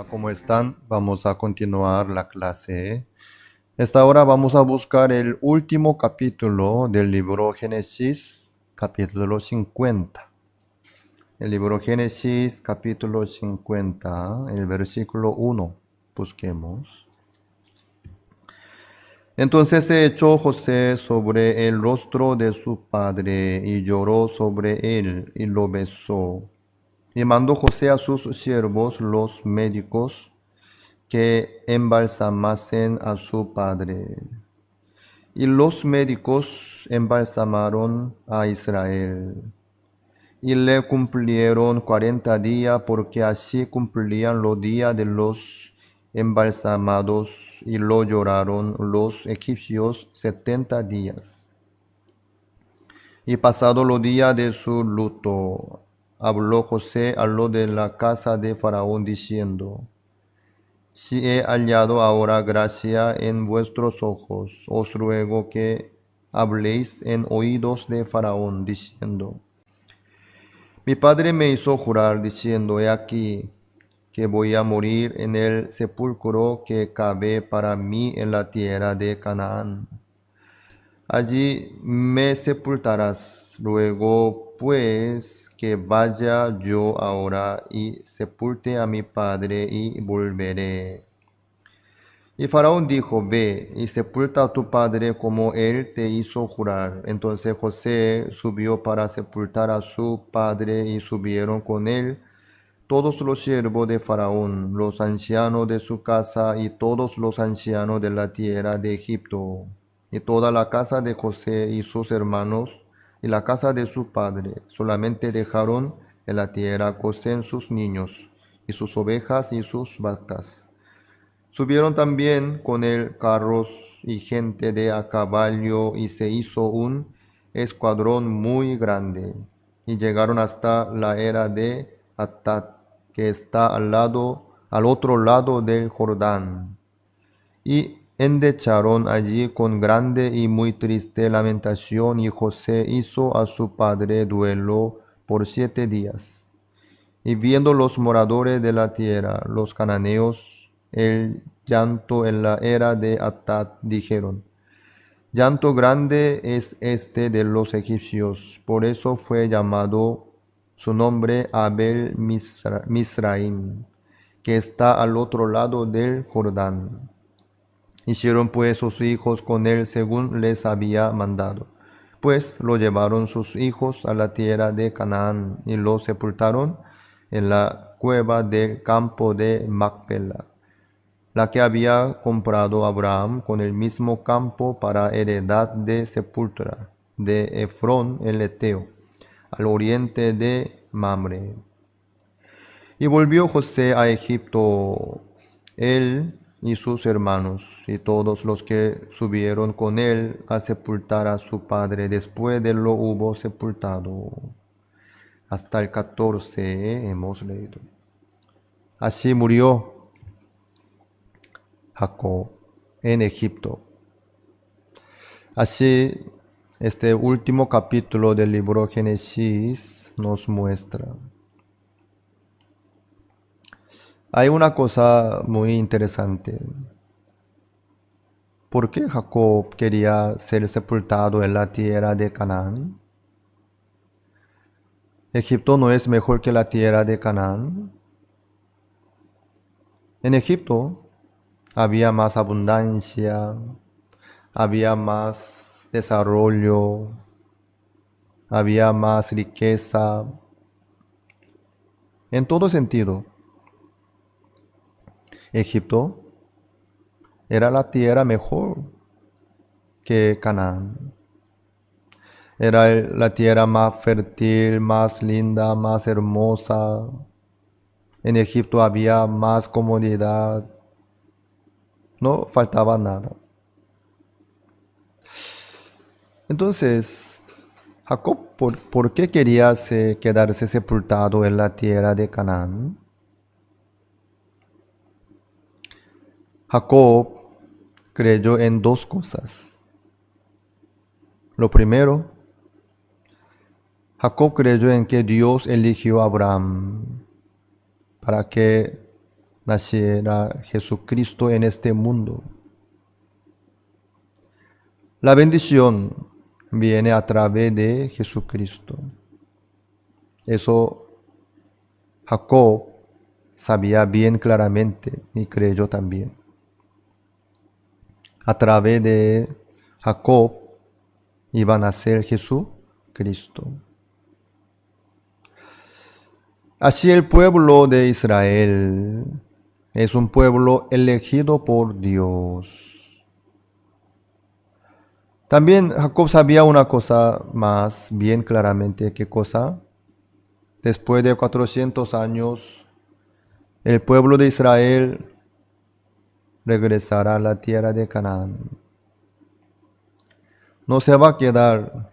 ¿cómo están? Vamos a continuar la clase. Esta hora vamos a buscar el último capítulo del libro Génesis, capítulo 50. El libro Génesis, capítulo 50, el versículo 1. Busquemos. Entonces se echó José sobre el rostro de su padre y lloró sobre él y lo besó. Y mandó José a sus siervos, los médicos, que embalsamasen a su padre. Y los médicos embalsamaron a Israel. Y le cumplieron 40 días, porque así cumplían los días de los embalsamados, y lo lloraron los egipcios 70 días. Y pasado los días de su luto, habló José a lo de la casa de Faraón, diciendo: Si he hallado ahora gracia en vuestros ojos, os ruego que habléis en oídos de Faraón, diciendo: Mi padre me hizo jurar, diciendo: He aquí que voy a morir en el sepulcro que cabe para mí en la tierra de Canaán. Allí me sepultarás. Luego, pues, que vaya yo ahora y sepulte a mi padre y volveré. Y Faraón dijo: Ve y sepulta a tu padre como él te hizo jurar. Entonces José subió para sepultar a su padre, y subieron con él todos los siervos de Faraón, los ancianos de su casa y todos los ancianos de la tierra de Egipto, y toda la casa de José y sus hermanos, y la casa de su padre. Solamente dejaron en la tierra a Gosén sus niños, y sus ovejas y sus vacas. Subieron también con él carros y gente de a caballo, y se hizo un escuadrón muy grande, y llegaron hasta la era de Atad, que está al otro lado del Jordán, y endecharon allí con grande y muy triste lamentación, y José hizo a su padre duelo por 7 días. Y viendo los moradores de la tierra, los cananeos, el llanto en la era de Atad, dijeron: Llanto grande es este de los egipcios. Por eso fue llamado su nombre Abel Misraim, que está al otro lado del Jordán. Hicieron pues sus hijos con él según les había mandado. Pues lo llevaron sus hijos a la tierra de Canaán, y lo sepultaron en la cueva del campo de Macpela, la que había comprado Abraham con el mismo campo para heredad de sepultura, de Efrón el Eteo, al oriente de Mamre. Y volvió José a Egipto, él y sus hermanos, y todos los que subieron con él a sepultar a su padre después de lo hubo sepultado. Hasta el 14 hemos leído. Así murió Jacob en Egipto. Así, este último capítulo del libro Génesis nos muestra. Hay una cosa muy interesante. ¿Por qué Jacob quería ser sepultado en la tierra de Canaán? ¿Egipto no es mejor que la tierra de Canaán? En Egipto había más abundancia, había más desarrollo, había más riqueza, en todo sentido. Egipto era la tierra mejor que Canaán. Era la tierra más fértil, más linda, más hermosa. En Egipto había más comodidad. No faltaba nada. Entonces, Jacob, ¿por qué quería quedarse sepultado en la tierra de Canaán? Jacob creyó en dos cosas. Lo primero, Jacob creyó en que Dios eligió a Abraham para que naciera Jesucristo en este mundo. La bendición viene a través de Jesucristo. Eso Jacob sabía bien claramente y creyó también. A través de Jacob iba a nacer Jesucristo. Así el pueblo de Israel es un pueblo elegido por Dios. También Jacob sabía una cosa más bien claramente. ¿Qué cosa? Después de 400 años, el pueblo de Israel regresará a la tierra de Canaán. No se va a quedar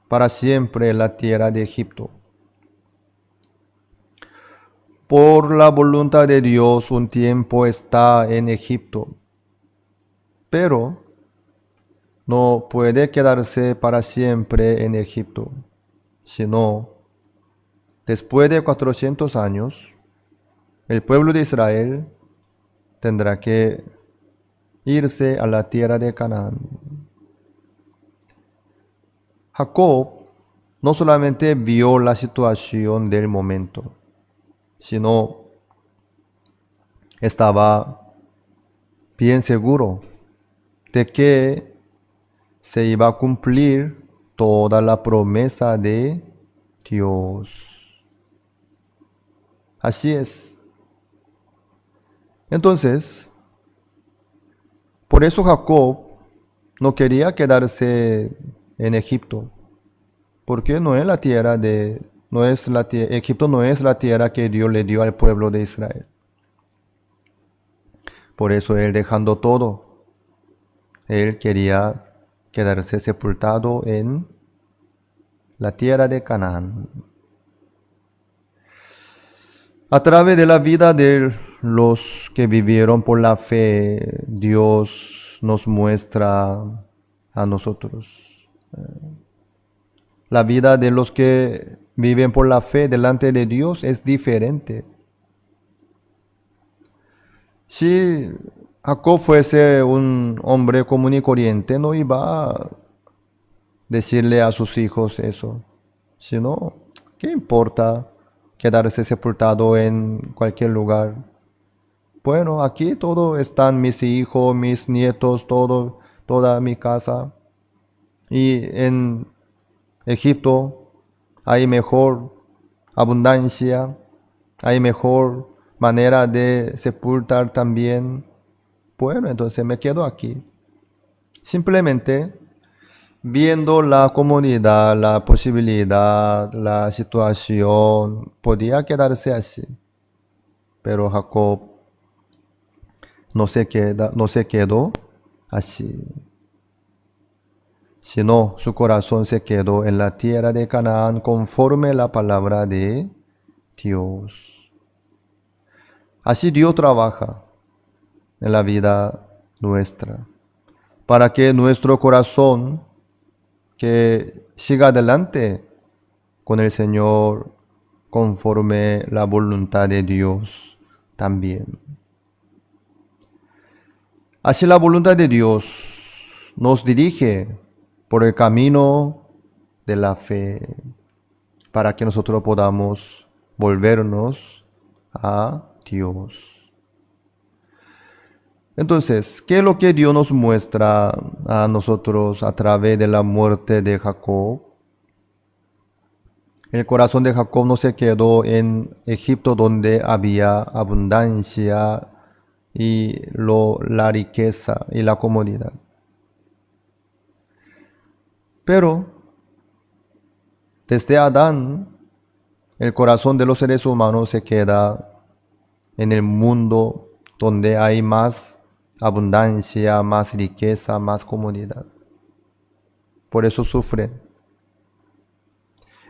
para siempre en la tierra de Egipto. Por la voluntad de Dios, un tiempo está en Egipto, pero no puede quedarse para siempre en Egipto, sino después de 400 años, el pueblo de Israel tendrá que irse a la tierra de Canaán. Jacob no solamente vio la situación del momento, sino estaba bien seguro de que se iba a cumplir toda la promesa de Dios. Así es. Entonces, por eso Jacob no quería quedarse en Egipto, porque no es la tierra de, Egipto no es la tierra que Dios le dio al pueblo de Israel. Por eso él, dejando todo, él quería quedarse sepultado en la tierra de Canaán. A través de la vida de los que vivieron por la fe, Dios nos muestra a nosotros. La vida de los que viven por la fe delante de Dios es diferente. Si Jacob fuese un hombre común y corriente, no iba a decirle a sus hijos eso, sino, ¿qué importa quedarse sepultado en cualquier lugar? Bueno, aquí todo están mis hijos, mis nietos, toda mi casa. Y en Egipto hay mejor abundancia, hay mejor manera de sepultar también. Bueno, entonces me quedo aquí. Simplemente viendo la comunidad, la posibilidad, la situación, podía quedarse así. Pero Jacob no se quedó así, sino su corazón se quedó en la tierra de Canaán conforme la palabra de Dios. Así Dios trabaja en la vida nuestra, para que nuestro corazón que siga adelante con el Señor conforme la voluntad de Dios también. Así la voluntad de Dios nos dirige por el camino de la fe para que nosotros podamos volvernos a Dios. Entonces, ¿qué es lo que Dios nos muestra a nosotros a través de la muerte de Jacob? El corazón de Jacob no se quedó en Egipto donde había abundancia y la riqueza y la comodidad. Pero desde Adán, el corazón de los seres humanos se queda en el mundo donde hay más abundancia, más riqueza, más comodidad. Por eso sufren.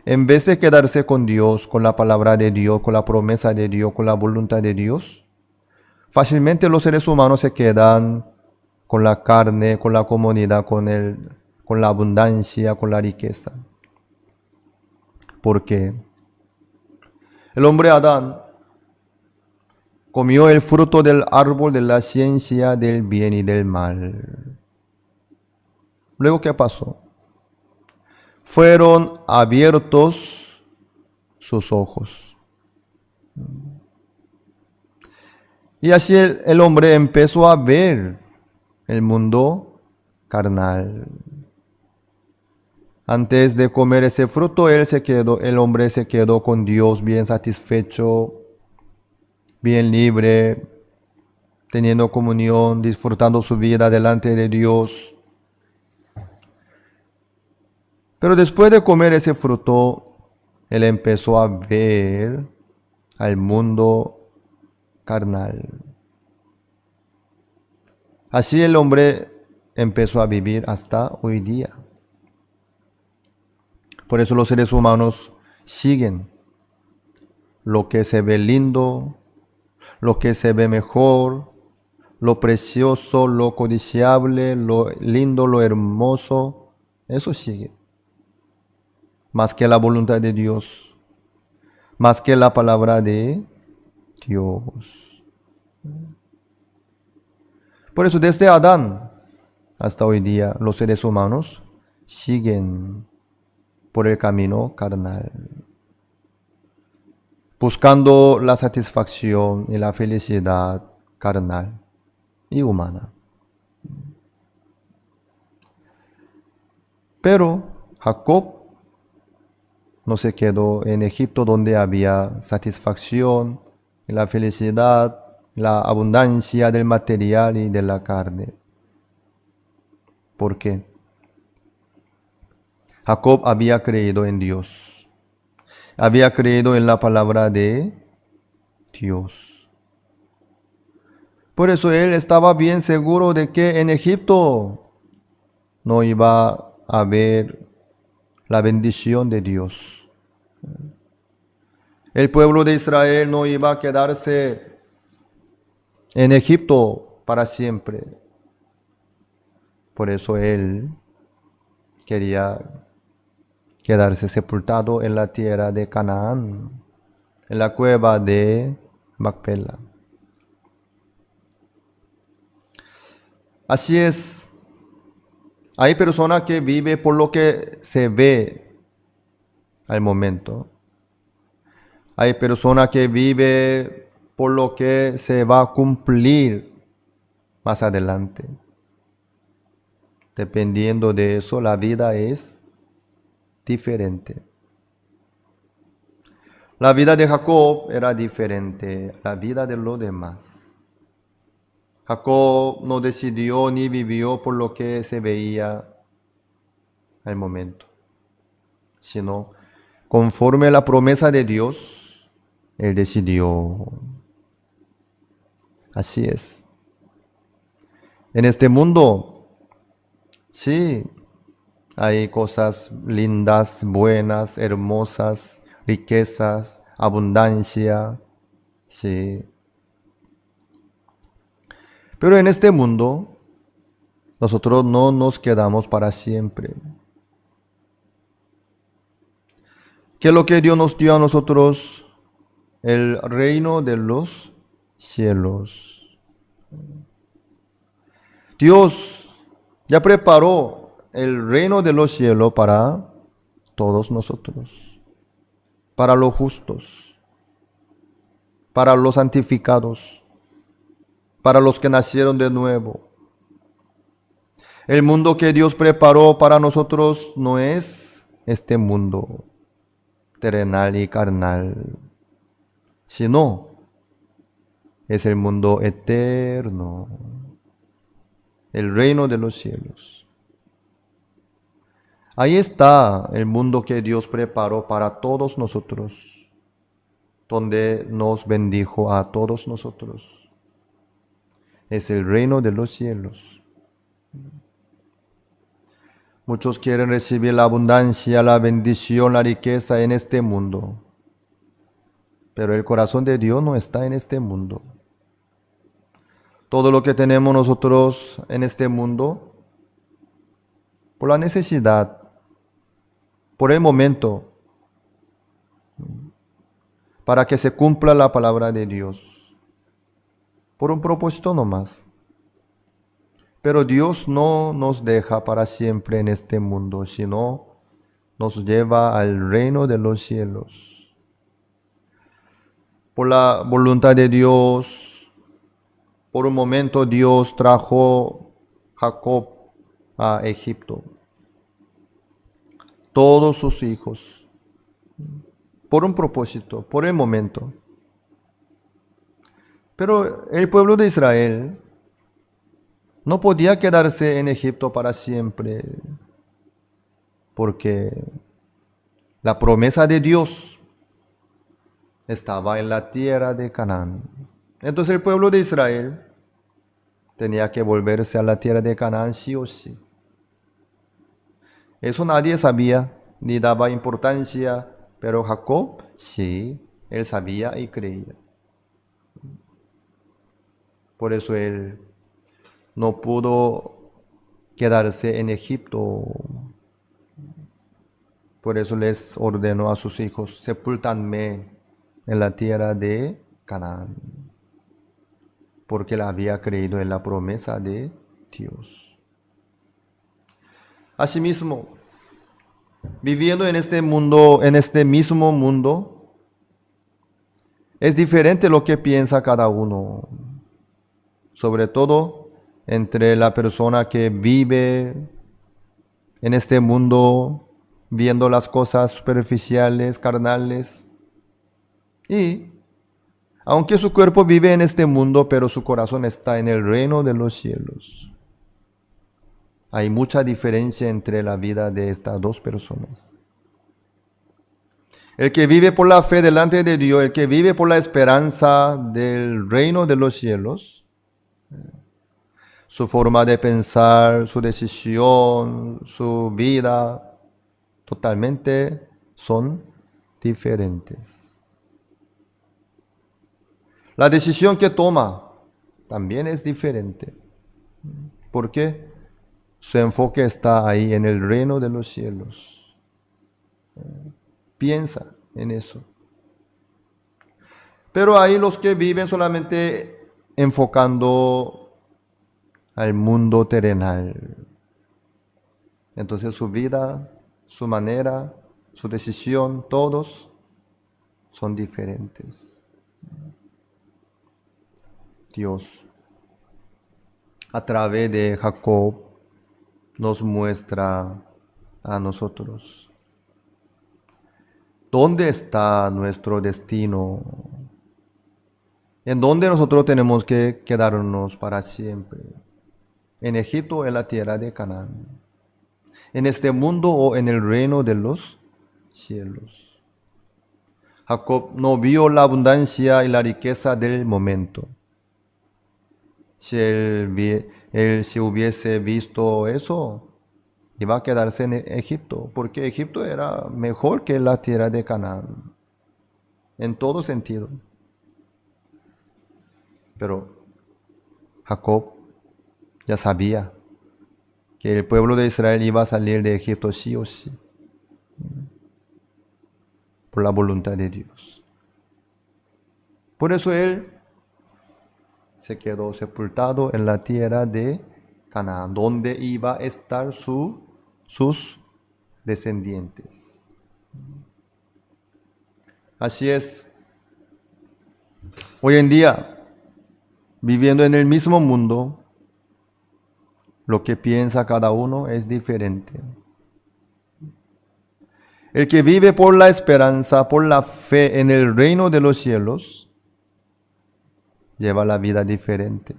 En vez de quedarse con Dios, con la palabra de Dios, con la promesa de Dios, con la voluntad de Dios, fácilmente los seres humanos se quedan con la carne, con la comodidad, con la abundancia, con la riqueza. Porque el hombre Adán comió el fruto del árbol de la ciencia del bien y del mal. Luego, ¿qué pasó? Fueron abiertos sus ojos. Y así el hombre empezó a ver el mundo carnal. Antes de comer ese fruto, el hombre se quedó con Dios bien satisfecho, bien libre, teniendo comunión, disfrutando su vida delante de Dios. Pero después de comer ese fruto, él empezó a ver al mundo carnal. Así el hombre empezó a vivir hasta hoy día. Por eso los seres humanos siguen lo que se ve lindo, lo que se ve mejor, lo precioso, lo codiciable, lo lindo, lo hermoso. Eso sigue. Más que la voluntad de Dios, más que la palabra de Dios. Por eso desde Adán hasta hoy día los seres humanos siguen por el camino carnal, buscando la satisfacción y la felicidad carnal y humana. Pero Jacob no se quedó en Egipto donde había satisfacción y la felicidad, la abundancia del material y de la carne. ¿Por qué? Jacob había creído en Dios. Había creído en la palabra de Dios. Por eso él estaba bien seguro de que en Egipto no iba a haber la bendición de Dios. El pueblo de Israel no iba a quedarse en Egipto para siempre. Por eso él quería quedarse sepultado en la tierra de Canaán, en la cueva de Macpela. Así es. Hay personas que viven por lo que se ve al momento. Hay personas que viven por lo que se va a cumplir más adelante. Dependiendo de eso, la vida es diferente. La vida de Jacob era diferente a la vida de los demás. Jacob no decidió ni vivió por lo que se veía al momento, sino conforme a la promesa de Dios, él decidió. Así es. En este mundo, sí, hay cosas lindas, buenas, hermosas, riquezas, abundancia, sí. Pero en este mundo, nosotros no nos quedamos para siempre. ¿Qué es lo que Dios nos dio a nosotros? El reino de los cielos. Dios ya preparó el reino de los cielos para todos nosotros, para los justos, para los santificados, para los que nacieron de nuevo. El mundo que Dios preparó para nosotros no es este mundo terrenal y carnal, sino es el mundo eterno, el reino de los cielos. Ahí está el mundo que Dios preparó para todos nosotros, donde nos bendijo a todos nosotros. Es el reino de los cielos. Muchos quieren recibir la abundancia, la bendición, la riqueza en este mundo. Pero el corazón de Dios no está en este mundo. Todo lo que tenemos nosotros en este mundo, por la necesidad, por el momento, para que se cumpla la palabra de Dios. por un propósito nomás. Pero Dios no nos deja para siempre en este mundo, sino nos lleva al reino de los cielos. Por la voluntad de Dios, por un momento Dios trajo a Jacob a Egipto. Todos sus hijos, por un propósito, por el momento. Pero el pueblo de Israel no podía quedarse en Egipto para siempre, porque la promesa de Dios estaba en la tierra de Canaán. Entonces el pueblo de Israel tenía que volverse a la tierra de Canaán sí o sí. Eso nadie sabía ni daba importancia, pero Jacob sí, él sabía y creía. Por eso él no pudo quedarse en Egipto. Por eso les ordenó a sus hijos, sepúltanme en la tierra de Canaán, porque él había creído en la promesa de Dios. Asimismo, viviendo en este mundo, en este mismo mundo, es diferente lo que piensa cada uno, sobre todo entre la persona que vive en este mundo viendo las cosas superficiales, carnales, y aunque su cuerpo vive en este mundo, pero su corazón está en el reino de los cielos. Hay mucha diferencia entre la vida de estas dos personas. El que vive por la fe delante de Dios, el que vive por la esperanza del reino de los cielos, su forma de pensar, su decisión, su vida, totalmente son diferentes. La decisión que toma también es diferente. ¿Por qué? Su enfoque está ahí en el reino de los cielos. Piensa en eso. Pero hay los que viven solamente enfocando al mundo terrenal. Entonces su vida, su manera, su decisión, todos son diferentes. Dios, a través de Jacob, nos muestra a nosotros dónde está nuestro destino, en dónde nosotros tenemos que quedarnos para siempre, en Egipto o en la tierra de Canaán, en este mundo o en el reino de los cielos. Jacob no vio la abundancia y la riqueza del momento. Si él si hubiese visto eso, iba a quedarse en Egipto, porque Egipto era mejor que la tierra de Canaán, en todo sentido. Pero Jacob ya sabía que el pueblo de Israel iba a salir de Egipto sí o sí, por la voluntad de Dios. Por eso él se quedó sepultado en la tierra de Canaán, donde iba a estar sus descendientes. Así es. Hoy en día, viviendo en el mismo mundo, lo que piensa cada uno es diferente. El que vive por la esperanza, por la fe en el reino de los cielos, lleva la vida diferente.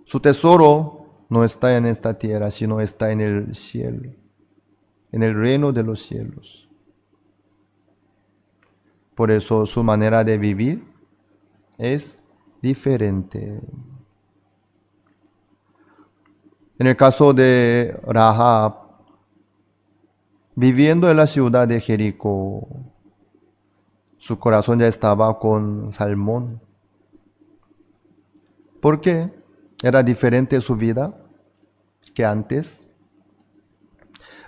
Su tesoro no está en esta tierra, sino está en el cielo, en el reino de los cielos. Por eso su manera de vivir es diferente. En el caso de Rahab, viviendo en la ciudad de Jericó, su corazón ya estaba con Salmón. ¿Por qué? Era diferente su vida que antes.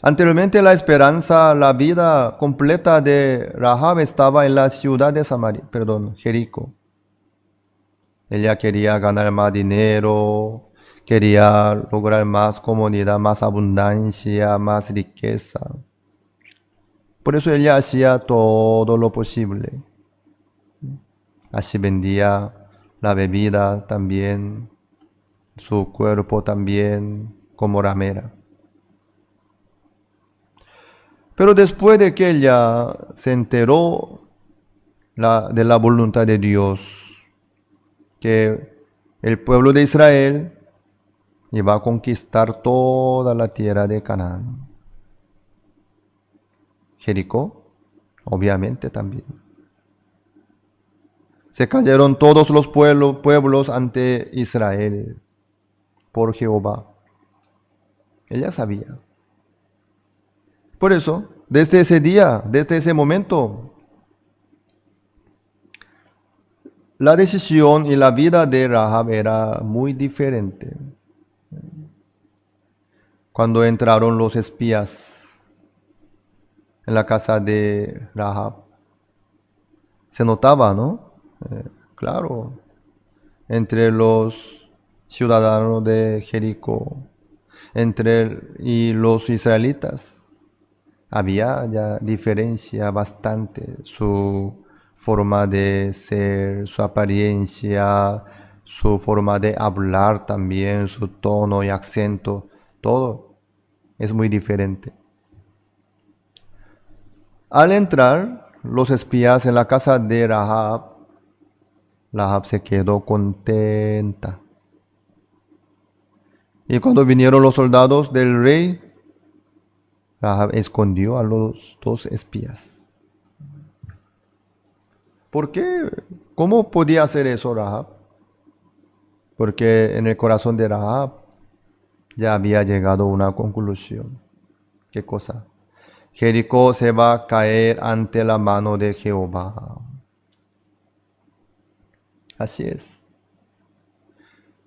Anteriormente la esperanza, la vida completa de Rahab estaba en la ciudad de Jericó. Ella quería ganar más dinero, quería lograr más comodidad, más abundancia, más riqueza. Por eso ella hacía todo lo posible. Así vendía la bebida también, su cuerpo también, como ramera. Pero después de que ella se enteró de la voluntad de Dios, que el pueblo de Israel iba a conquistar toda la tierra de Canaán. Jericó, obviamente también. Se cayeron todos los pueblos ante Israel por Jehová. Ella sabía. Por eso, desde ese día, desde ese momento, la decisión y la vida de Rahab era muy diferente. Cuando entraron los espías en la casa de Rahab, se notaba, ¿no? Claro, entre los ciudadanos de Jericó, y los israelitas, había ya diferencia bastante. Su forma de ser, su apariencia, su forma de hablar también, su tono y acento, todo es muy diferente. Al entrar los espías en la casa de Rahab, Rahab se quedó contenta. Y cuando vinieron los soldados del rey, Rahab escondió a los dos espías. ¿Por qué? ¿Cómo podía hacer eso Rahab? Porque en el corazón de Rahab ya había llegado a una conclusión. ¿Qué cosa? Jericó se va a caer ante la mano de Jehová. Así es.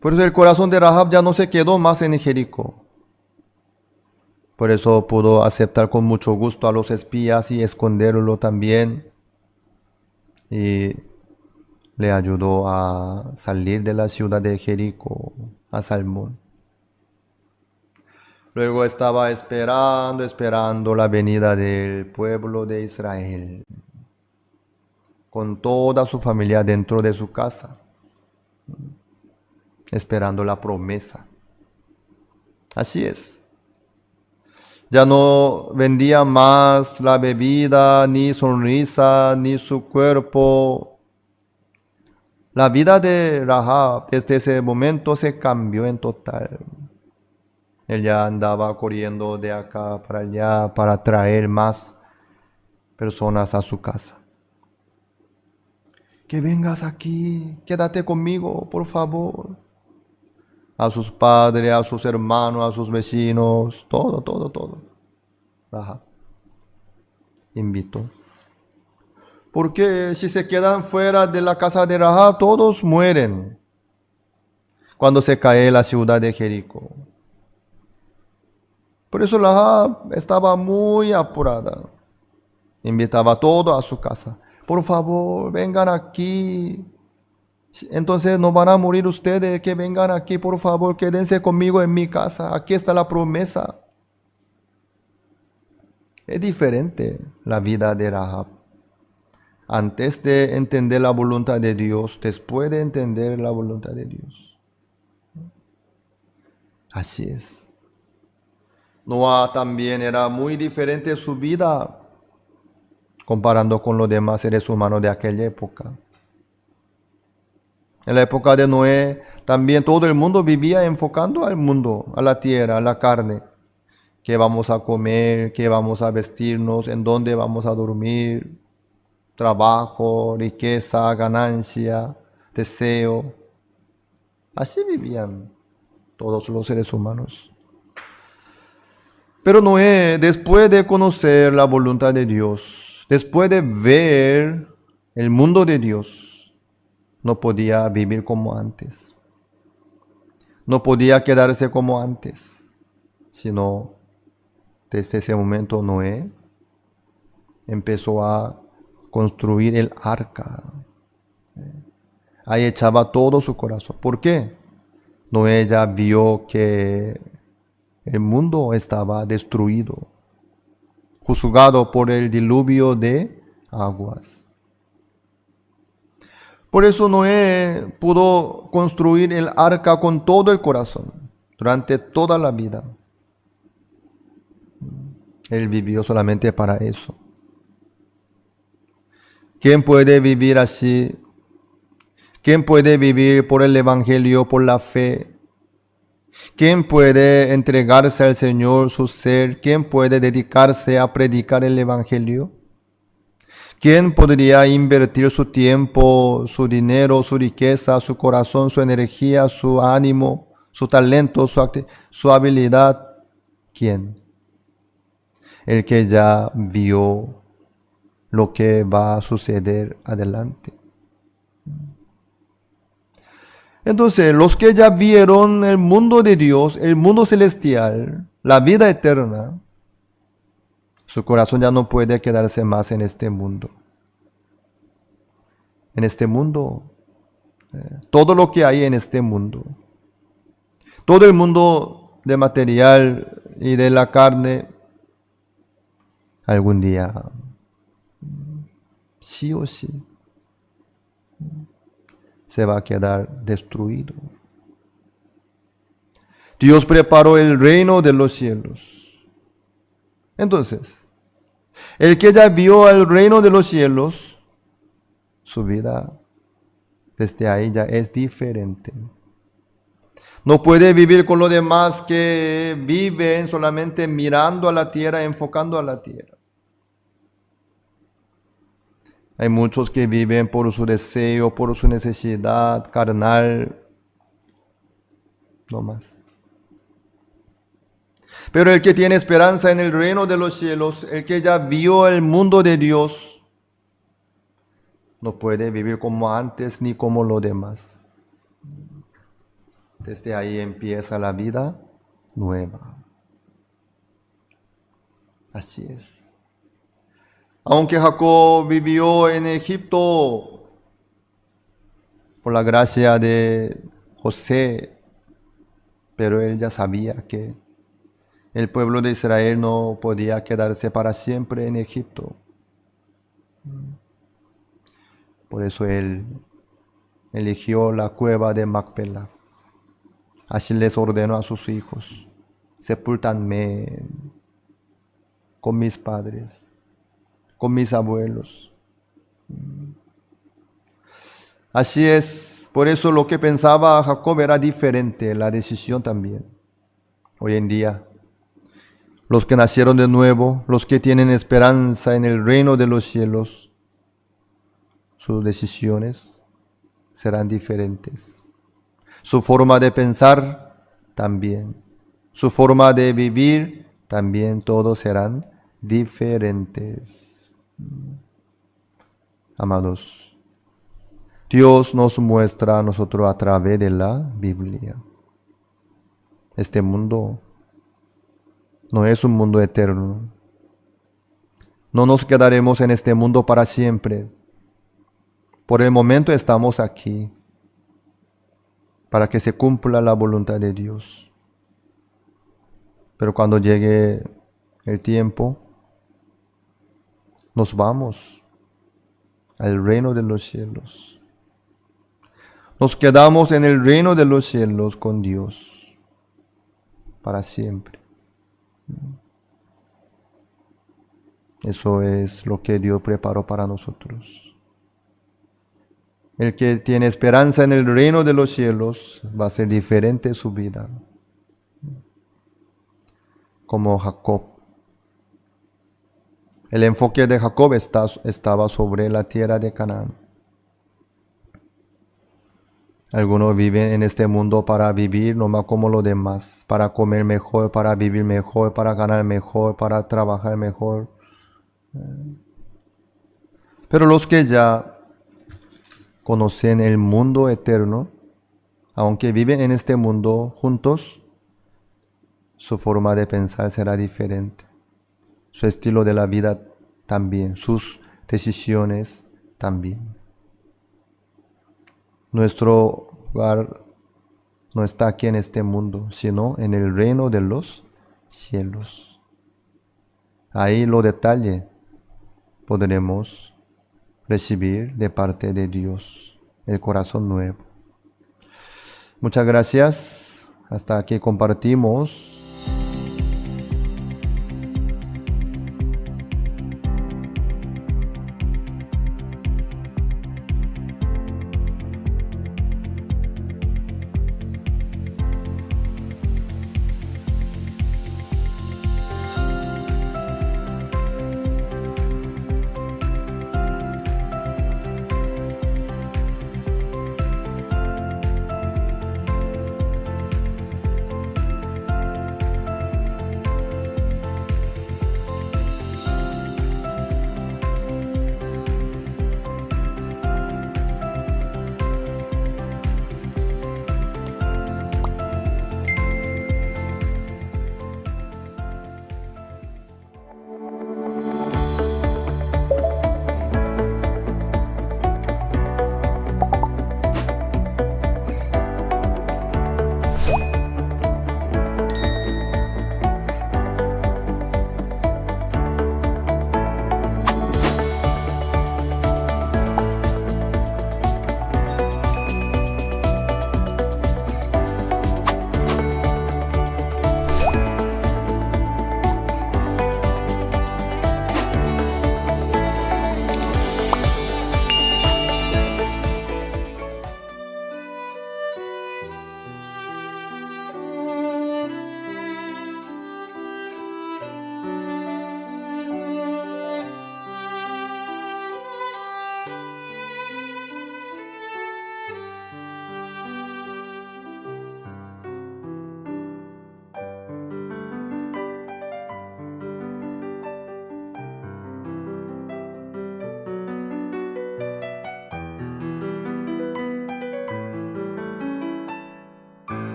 Por eso el corazón de Rahab ya no se quedó más en Jericó. Por eso pudo aceptar con mucho gusto a los espías y esconderlo también. Y le ayudó a salir de la ciudad de Jericó a Salmón. Luego estaba esperando la venida del pueblo de Israel, con toda su familia dentro de su casa, esperando la promesa. Así es. Ya no vendía más la bebida, ni sonrisa, ni su cuerpo. La vida de Rahab desde ese momento se cambió en total. Ella andaba corriendo de acá para allá para traer más personas a su casa. Que vengas aquí, quédate conmigo, por favor. A sus padres, a sus hermanos, a sus vecinos, todo. Rahab invitó. Porque si se quedan fuera de la casa de Rahab, todos mueren cuando se cae la ciudad de Jericó. Por eso Rahab estaba muy apurada. Invitaba a todos a su casa. Por favor, vengan aquí. Entonces no van a morir ustedes, que vengan aquí, por favor, quédense conmigo en mi casa. Aquí está la promesa. Es diferente la vida de Rahab. Antes de entender la voluntad de Dios, después de entender la voluntad de Dios. Así es. Noah también era muy diferente su vida comparando con los demás seres humanos de aquella época. En la época de Noé, también todo el mundo vivía enfocando al mundo, a la tierra, a la carne. ¿Qué vamos a comer? ¿Qué vamos a vestirnos? ¿En dónde vamos a dormir? Trabajo, riqueza, ganancia, deseo. Así vivían todos los seres humanos. Pero Noé, después de conocer la voluntad de Dios, después de ver el mundo de Dios, no podía vivir como antes. No podía quedarse como antes, sino desde ese momento Noé empezó a construir el arca. Ahí echaba todo su corazón. ¿Por qué? Noé ya vio que el mundo estaba destruido, juzgado por el diluvio de aguas. Por eso Noé pudo construir el arca con todo el corazón durante toda la vida. Él vivió solamente para eso. ¿Quién puede vivir así? ¿Quién puede vivir por el Evangelio, por la fe? ¿Quién puede entregarse al Señor su ser? ¿Quién puede dedicarse a predicar el Evangelio? ¿Quién podría invertir su tiempo, su dinero, su riqueza, su corazón, su energía, su ánimo, su talento, su habilidad? ¿Quién? El que ya vio lo que va a suceder adelante. Entonces, los que ya vieron el mundo de Dios, el mundo celestial, la vida eterna, su corazón ya no puede quedarse más en este mundo. En este mundo, todo lo que hay en este mundo, todo el mundo de material y de la carne, algún día, sí o sí, se va a quedar destruido. Dios preparó el reino de los cielos. Entonces, el que ya vio el reino de los cielos, su vida desde ahí ya es diferente. No puede vivir con los demás que viven solamente mirando a la tierra, enfocando a la tierra. Hay muchos que viven por su deseo, por su necesidad carnal, no más. Pero el que tiene esperanza en el reino de los cielos, el que ya vio el mundo de Dios, no puede vivir como antes ni como los demás. Desde ahí empieza la vida nueva. Así es. Aunque Jacob vivió en Egipto por la gracia de José, pero él ya sabía que el pueblo de Israel no podía quedarse para siempre en Egipto. Por eso él eligió la cueva de Macpela. Así les ordenó a sus hijos: sepúltanme con mis padres, con mis abuelos. Así es, por eso lo que pensaba Jacob era diferente, la decisión también. Hoy en día, los que nacieron de nuevo, los que tienen esperanza en el reino de los cielos, sus decisiones serán diferentes. Su forma de pensar también. Su forma de vivir también, todos serán diferentes. Amados, Dios nos muestra a nosotros a través de la Biblia. Este mundo no es un mundo eterno. No nos quedaremos en este mundo para siempre. Por el momento estamos aquí para que se cumpla la voluntad de Dios. Pero cuando llegue el tiempo, nos vamos al reino de los cielos. Nos quedamos en el reino de los cielos con Dios para siempre. Eso es lo que Dios preparó para nosotros. El que tiene esperanza en el reino de los cielos va a ser diferente su vida. Como Jacob. El enfoque de Jacob estaba sobre la tierra de Canaán. Algunos viven en este mundo para vivir nomás como los demás, para comer mejor, para vivir mejor, para ganar mejor, para trabajar mejor. Pero los que ya conocen el mundo eterno, aunque viven en este mundo juntos, su forma de pensar será diferente. Su estilo de la vida también, sus decisiones también. Nuestro hogar no está aquí en este mundo, sino en el reino de los cielos. Ahí lo detalle podremos recibir de parte de Dios el corazón nuevo. Muchas gracias. Hasta aquí compartimos.